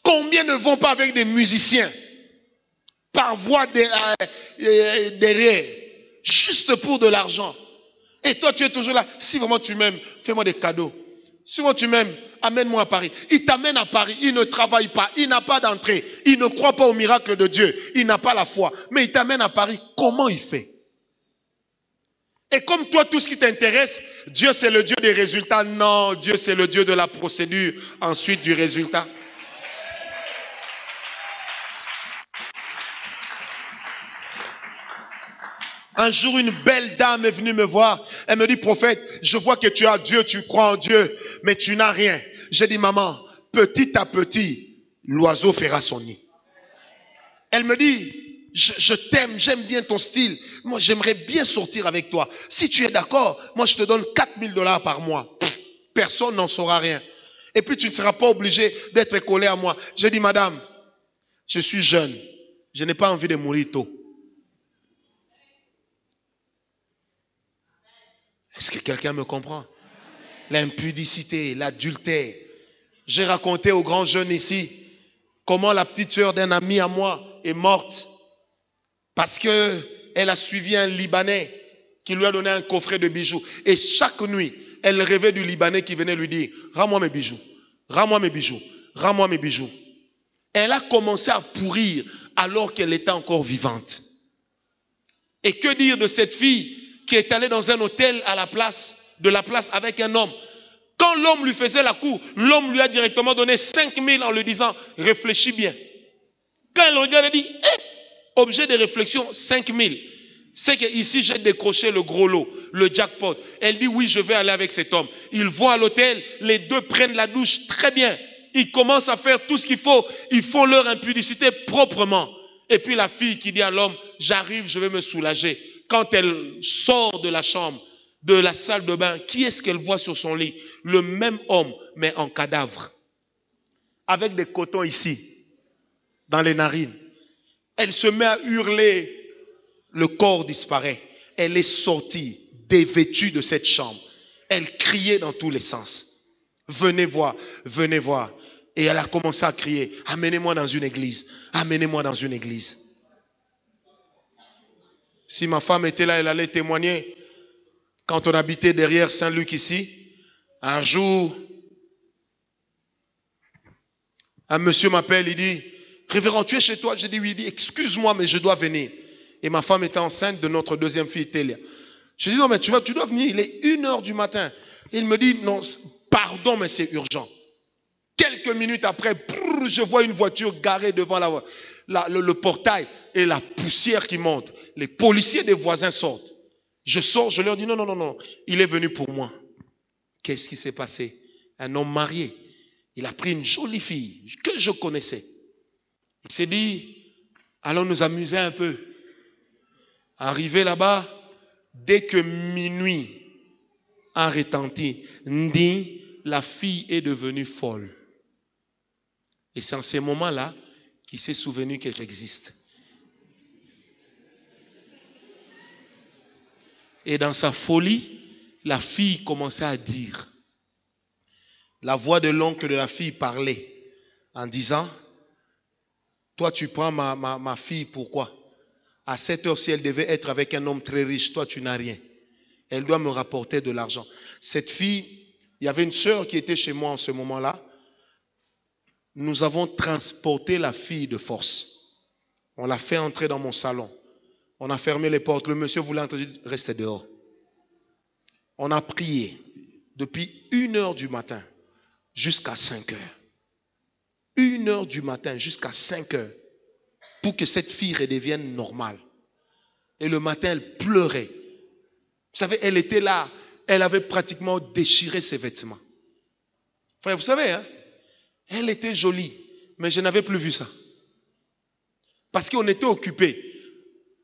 Combien ne vont pas avec des musiciens par voie derrière, juste pour de l'argent? Et toi, tu es toujours là. Si vraiment tu m'aimes, fais-moi des cadeaux. Si vraiment tu m'aimes, amène-moi à Paris. Il t'amène à Paris, il ne travaille pas, il n'a pas d'entrée, il ne croit pas au miracle de Dieu, il n'a pas la foi. Mais il t'amène à Paris, comment il fait? Et comme toi, tout ce qui t'intéresse, Dieu c'est le Dieu des résultats. Non, Dieu c'est le Dieu de la procédure, ensuite du résultat. Un jour, une belle dame est venue me voir. Elle me dit, prophète, je vois que tu as Dieu, tu crois en Dieu, mais tu n'as rien. J'ai dit, maman, petit à petit, l'oiseau fera son nid. Elle me dit, je t'aime, j'aime bien ton style. Moi, j'aimerais bien sortir avec toi. Si tu es d'accord, moi, je te donne 4000 $ par mois. Personne n'en saura rien. Et puis, tu ne seras pas obligé d'être collé à moi. J'ai dit, madame, je suis jeune. Je n'ai pas envie de mourir tôt. Est-ce que quelqu'un me comprend? L'impudicité, l'adultère. J'ai raconté aux grands jeunes ici comment la petite sœur d'un ami à moi est morte parce qu'elle a suivi un Libanais qui lui a donné un coffret de bijoux. Et chaque nuit, elle rêvait du Libanais qui venait lui dire, rends-moi mes bijoux, rends-moi mes bijoux, rends-moi mes bijoux. Elle a commencé à pourrir alors qu'elle était encore vivante. Et que dire de cette fille qui est allée dans un hôtel à la place avec un homme? Quand l'homme lui faisait la cour, l'homme lui a directement donné 5000 en lui disant, réfléchis bien. Quand elle regarde, elle dit, objet de réflexion, 5000. C'est qu'ici, j'ai décroché le gros lot, le jackpot. Elle dit, oui, je vais aller avec cet homme. Ils vont à l'hôtel, les deux prennent la douche très bien. Ils commencent à faire tout ce qu'il faut. Ils font leur impudicité proprement. Et puis la fille qui dit à l'homme, j'arrive, je vais me soulager. Quand elle sort de la chambre, de la salle de bain, qui est-ce qu'elle voit sur son lit? Le même homme, mais en cadavre. Avec des cotons ici, dans les narines. Elle se met à hurler. Le corps disparaît. Elle est sortie, dévêtue de cette chambre. Elle criait dans tous les sens. Venez voir, venez voir. Et elle a commencé à crier, amenez-moi dans une église, amenez-moi dans une église. Si ma femme était là, elle allait témoigner. Quand on habitait derrière Saint-Luc ici, un jour, un monsieur m'appelle, il dit, révérend, tu es chez toi? J'ai dit oui, il dit, excuse-moi, mais je dois venir. Et ma femme était enceinte de notre deuxième fille, Télia. Je dis, non, mais tu dois venir, il est 1h du matin. Il me dit, non, pardon, mais c'est urgent. Quelques minutes après, je vois une voiture garée devant le portail et la poussière qui monte. Les policiers des voisins sortent. Je sors, je leur dis, non, il est venu pour moi. Qu'est-ce qui s'est passé? Un homme marié. Il a pris une jolie fille que je connaissais. Il s'est dit, allons nous amuser un peu. Arrivé là-bas, dès que minuit a retenti, dit, la fille est devenue folle. Et c'est en ces moments-là qu'il s'est souvenu que j'existe. Et dans sa folie, la fille commençait à dire. La voix de l'oncle de la fille parlait en disant, toi tu prends ma fille, pourquoi? À cette heure-ci, elle devait être avec un homme très riche. Toi, tu n'as rien. Elle doit me rapporter de l'argent. Cette fille, il y avait une sœur qui était chez moi en ce moment-là. Nous avons transporté la fille de force. On l'a fait entrer dans mon salon. On a fermé les portes. Le monsieur voulait entrer, rester dehors. On a prié depuis 1h du matin jusqu'à 5h. 1h du matin jusqu'à 5h. Pour que cette fille redevienne normale. Et le matin, elle pleurait. Vous savez, elle était là. Elle avait pratiquement déchiré ses vêtements. Frère, vous savez, hein? Elle était jolie. Mais je n'avais plus vu ça. Parce qu'on était occupé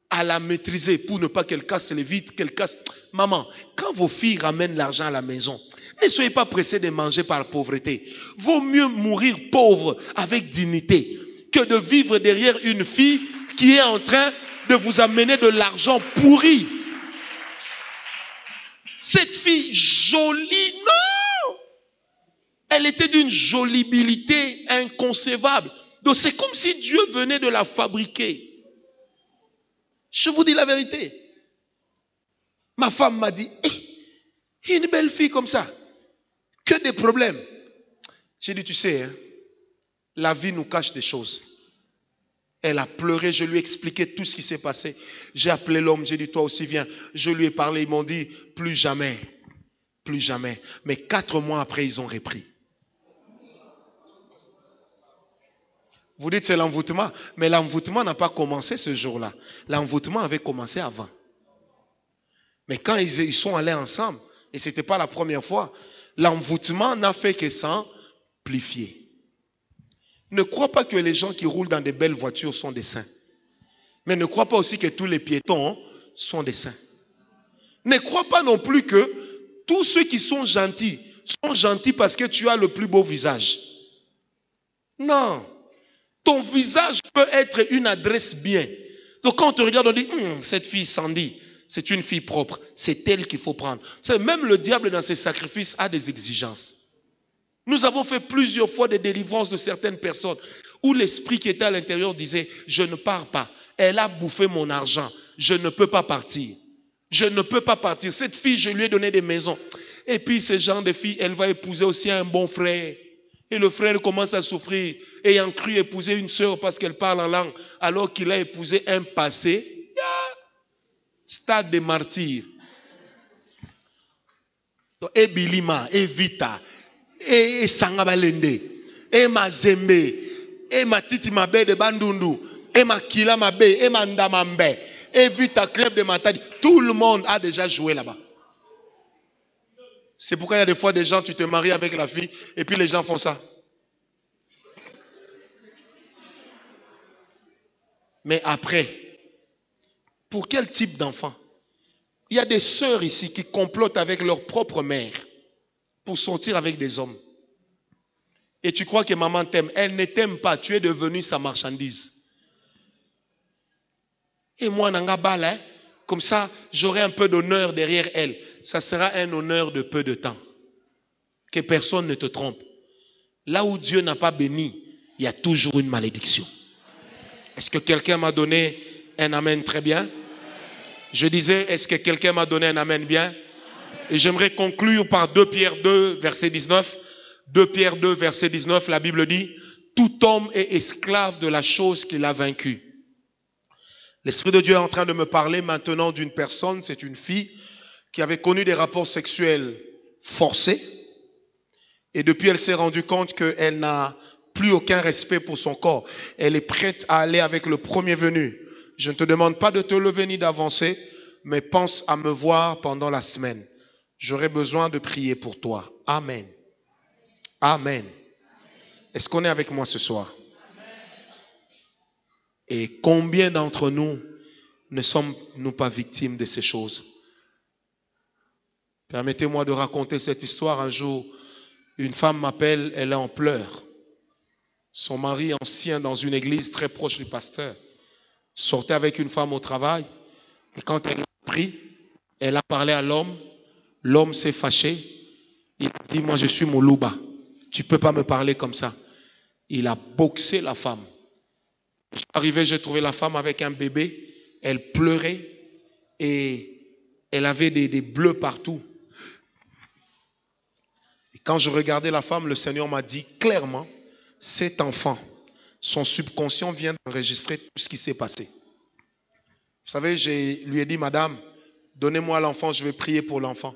à la maîtriser pour ne pas qu'elle casse les vitres, qu'elle casse. Maman, quand vos filles ramènent l'argent à la maison, ne soyez pas pressés de manger par pauvreté. Vaut mieux mourir pauvre avec dignité que de vivre derrière une fille qui est en train de vous amener de l'argent pourri. Cette fille jolie, non! Elle était d'une jolibilité inconcevable. Donc c'est comme si Dieu venait de la fabriquer. Je vous dis la vérité. Ma femme m'a dit, une belle fille comme ça, que des problèmes. J'ai dit, tu sais, hein, la vie nous cache des choses. Elle a pleuré, je lui ai expliqué tout ce qui s'est passé. J'ai appelé l'homme, j'ai dit, toi aussi viens. Je lui ai parlé, ils m'ont dit, plus jamais, plus jamais. Mais 4 mois après, ils ont repris. Vous dites c'est l'envoûtement, mais l'envoûtement n'a pas commencé ce jour-là. L'envoûtement avait commencé avant. Mais quand ils sont allés ensemble, et ce n'était pas la première fois, l'envoûtement n'a fait que s'amplifier. Ne crois pas que les gens qui roulent dans des belles voitures sont des saints. Mais ne crois pas aussi que tous les piétons sont des saints. Ne crois pas non plus que tous ceux qui sont gentils parce que tu as le plus beau visage. Non. Ton visage peut être une adresse bien. Donc quand on te regarde, on dit, cette fille Sandy, c'est une fille propre. C'est elle qu'il faut prendre. Même le diable dans ses sacrifices a des exigences. Nous avons fait plusieurs fois des délivrances de certaines personnes où l'esprit qui était à l'intérieur disait, je ne pars pas. Elle a bouffé mon argent. Je ne peux pas partir. Je ne peux pas partir. Cette fille, je lui ai donné des maisons. Et puis ce genre de fille, elle va épouser aussi un bon frère. Et le frère commence à souffrir, ayant cru épouser une sœur parce qu'elle parle en langue, alors qu'il a épousé un passé. Stade de martyr. Et Bilima, et Vita, et Sangabalende, et Mazembe, et Matiti Mabe de Bandundu, et Makila Mabe, et Mandamambe, et Vita Club de Matadi. Tout le monde a déjà joué là-bas. C'est pourquoi il y a des fois des gens, tu te maries avec la fille, et puis les gens font ça. Mais après, pour quel type d'enfant? Il y a des sœurs ici qui complotent avec leur propre mère pour sortir avec des hommes. Et tu crois que maman t'aime. Elle ne t'aime pas, tu es devenu sa marchandise. Et moi, Nanga Bala, comme ça, j'aurai un peu d'honneur derrière elle. Ça sera un honneur de peu de temps. Que personne ne te trompe. Là où Dieu n'a pas béni, il y a toujours une malédiction. Est-ce que quelqu'un m'a donné un amen très bien? Je disais, est-ce que quelqu'un m'a donné un amen bien? Et j'aimerais conclure par 2 Pierre 2, verset 19. 2 Pierre 2, verset 19, la Bible dit, tout homme est esclave de la chose qu'il a vaincue. L'Esprit de Dieu est en train de me parler maintenant d'une personne, c'est une fille qui avait connu des rapports sexuels forcés. Et depuis, elle s'est rendue compte qu'elle n'a plus aucun respect pour son corps. Elle est prête à aller avec le premier venu. Je ne te demande pas de te lever ni d'avancer, mais pense à me voir pendant la semaine. J'aurai besoin de prier pour toi. Amen. Amen. Est-ce qu'on est avec moi ce soir? Et combien d'entre nous ne sommes-nous pas victimes de ces choses? Permettez-moi de raconter cette histoire. Un jour, une femme m'appelle, elle est en pleurs. Son mari ancien dans une église très proche du pasteur sortait avec une femme au travail. Et quand elle a pris, elle a parlé à l'homme. L'homme s'est fâché. Il a dit, moi je suis Moulouba. Tu ne peux pas me parler comme ça. Il a boxé la femme. Je suis arrivé, j'ai trouvé la femme avec un bébé. Elle pleurait et elle avait des bleus partout. Et quand je regardais la femme, le Seigneur m'a dit clairement, cet enfant, son subconscient vient d'enregistrer tout ce qui s'est passé. Vous savez, je lui ai dit, madame, donnez-moi l'enfant, je vais prier pour l'enfant.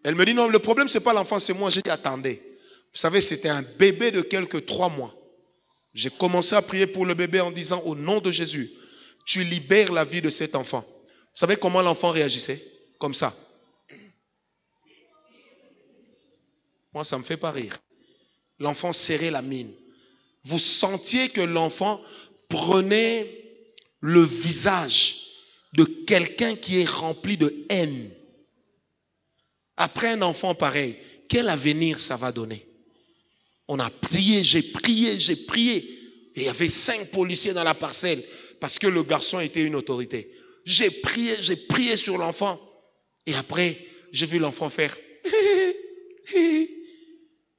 Elle me dit, non, le problème, ce n'est pas l'enfant, c'est moi. J'ai dit, attendez. Vous savez, c'était un bébé de quelques 3 mois. J'ai commencé à prier pour le bébé en disant, au nom de Jésus, tu libères la vie de cet enfant. Vous savez comment l'enfant réagissait? Comme ça. Moi, ça ne me fait pas rire. L'enfant serrait la mine. Vous sentiez que l'enfant Prenez le visage de quelqu'un qui est rempli de haine. Après un enfant pareil, quel avenir ça va donner? On a prié, j'ai prié. Et il y avait 5 policiers dans la parcelle parce que le garçon était une autorité. J'ai prié sur l'enfant. Et après, j'ai vu l'enfant faire.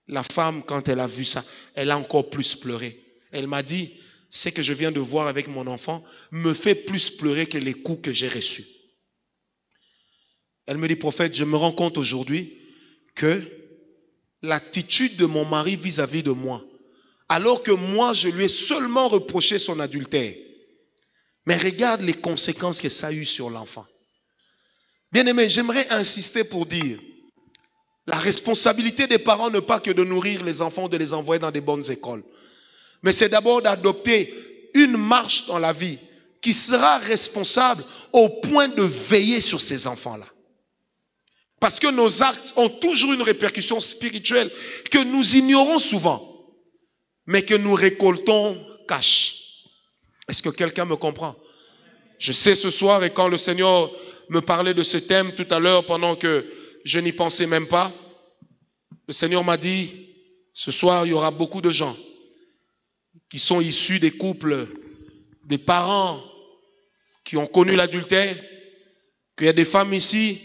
La femme, quand elle a vu ça, elle a encore plus pleuré. Elle m'a dit, ce que je viens de voir avec mon enfant me fait plus pleurer que les coups que j'ai reçus. Elle me dit, prophète, je me rends compte aujourd'hui que l'attitude de mon mari vis-à-vis de moi, alors que moi, je lui ai seulement reproché son adultère. Mais regarde les conséquences que ça a eu sur l'enfant. Bien-aimé, j'aimerais insister pour dire, la responsabilité des parents n'est pas que de nourrir les enfants, de les envoyer dans des bonnes écoles. Mais c'est d'abord d'adopter une marche dans la vie qui sera responsable au point de veiller sur ces enfants-là. Parce que nos actes ont toujours une répercussion spirituelle que nous ignorons souvent, mais que nous récoltons cash. Est-ce que quelqu'un me comprend? Je sais ce soir, et quand le Seigneur me parlait de ce thème tout à l'heure, pendant que je n'y pensais même pas, le Seigneur m'a dit, ce soir, il y aura beaucoup de gens qui sont issus des couples, des parents qui ont connu l'adultère, qu'il y a des femmes ici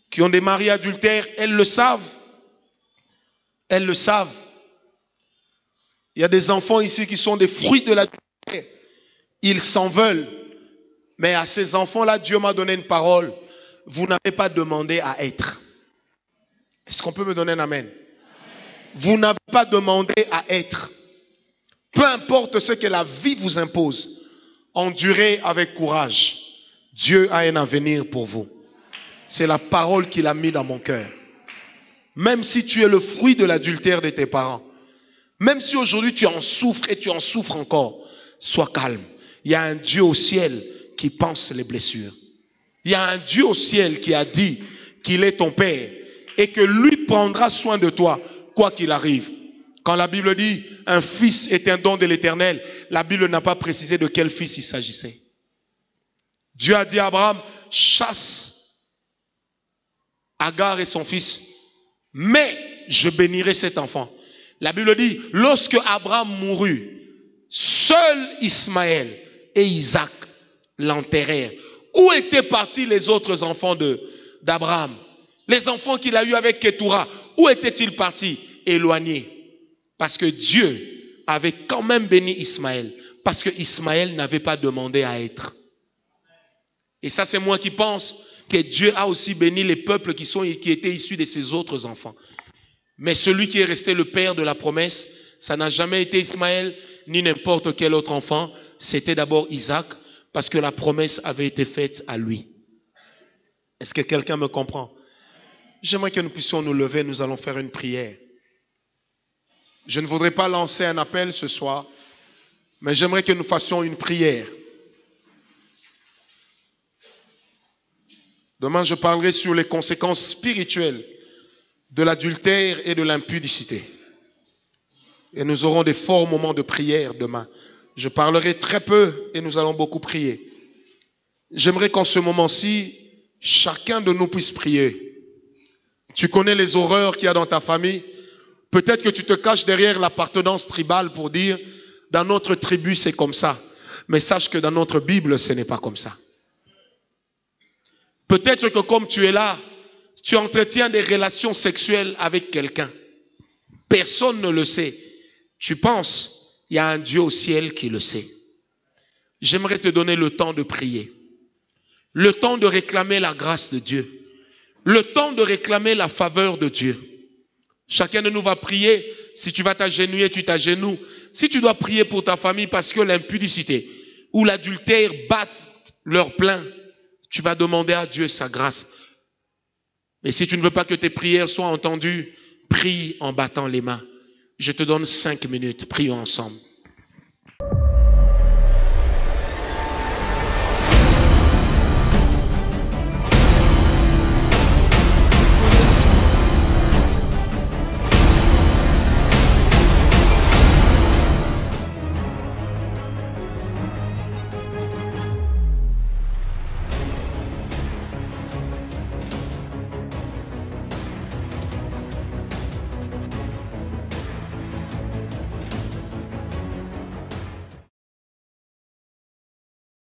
qui ont des maris adultères, elles le savent. Elles le savent. Il y a des enfants ici qui sont des fruits de l'adultère. Ils s'en veulent. Mais à ces enfants-là, Dieu m'a donné une parole. Vous n'avez pas demandé à être. Est-ce qu'on peut me donner un amen? Vous n'avez pas demandé à être. Peu importe ce que la vie vous impose, endurez avec courage. Dieu a un avenir pour vous. C'est la parole qu'il a mis dans mon cœur. Même si tu es le fruit de l'adultère de tes parents, même si aujourd'hui tu en souffres et tu en souffres encore, sois calme. Il y a un Dieu au ciel qui pense les blessures. Il y a un Dieu au ciel qui a dit qu'il est ton Père et que lui prendra soin de toi, quoi qu'il arrive. Quand la Bible dit un fils est un don de l'Éternel, la Bible n'a pas précisé de quel fils il s'agissait. Dieu a dit à Abraham, chasse Agar et son fils, mais je bénirai cet enfant. La Bible dit, lorsque Abraham mourut, seul Ismaël et Isaac l'enterrèrent. Où étaient partis les autres enfants d'Abraham? Les enfants qu'il a eus avec Ketura, où étaient-ils partis? Éloignés. Parce que Dieu avait quand même béni Ismaël. Parce que Ismaël n'avait pas demandé à être. Et ça, c'est moi qui pense que Dieu a aussi béni les peuples qui étaient issus de ses autres enfants. Mais celui qui est resté le père de la promesse, ça n'a jamais été Ismaël, ni n'importe quel autre enfant. C'était d'abord Isaac, parce que la promesse avait été faite à lui. Est-ce que quelqu'un me comprend? J'aimerais que nous puissions nous lever, nous allons faire une prière. Je ne voudrais pas lancer un appel ce soir, mais j'aimerais que nous fassions une prière. Demain, je parlerai sur les conséquences spirituelles de l'adultère et de l'impudicité. Et nous aurons des forts moments de prière demain. Je parlerai très peu et nous allons beaucoup prier. J'aimerais qu'en ce moment-ci, chacun de nous puisse prier. Tu connais les horreurs qu'il y a dans ta famille. Peut-être que tu te caches derrière l'appartenance tribale pour dire, dans notre tribu, c'est comme ça. Mais sache que dans notre Bible, ce n'est pas comme ça. Peut-être que comme tu es là, tu entretiens des relations sexuelles avec quelqu'un. Personne ne le sait. Tu penses, il y a un Dieu au ciel qui le sait. J'aimerais te donner le temps de prier. Le temps de réclamer la grâce de Dieu. Le temps de réclamer la faveur de Dieu. Chacun de nous va prier. Si tu vas t'agenouiller, tu t'agenouilles. Si tu dois prier pour ta famille parce que l'impudicité ou l'adultère battent leur plein, tu vas demander à Dieu sa grâce. Mais si tu ne veux pas que tes prières soient entendues, prie en battant les mains. Je te donne 5 minutes. Prions ensemble.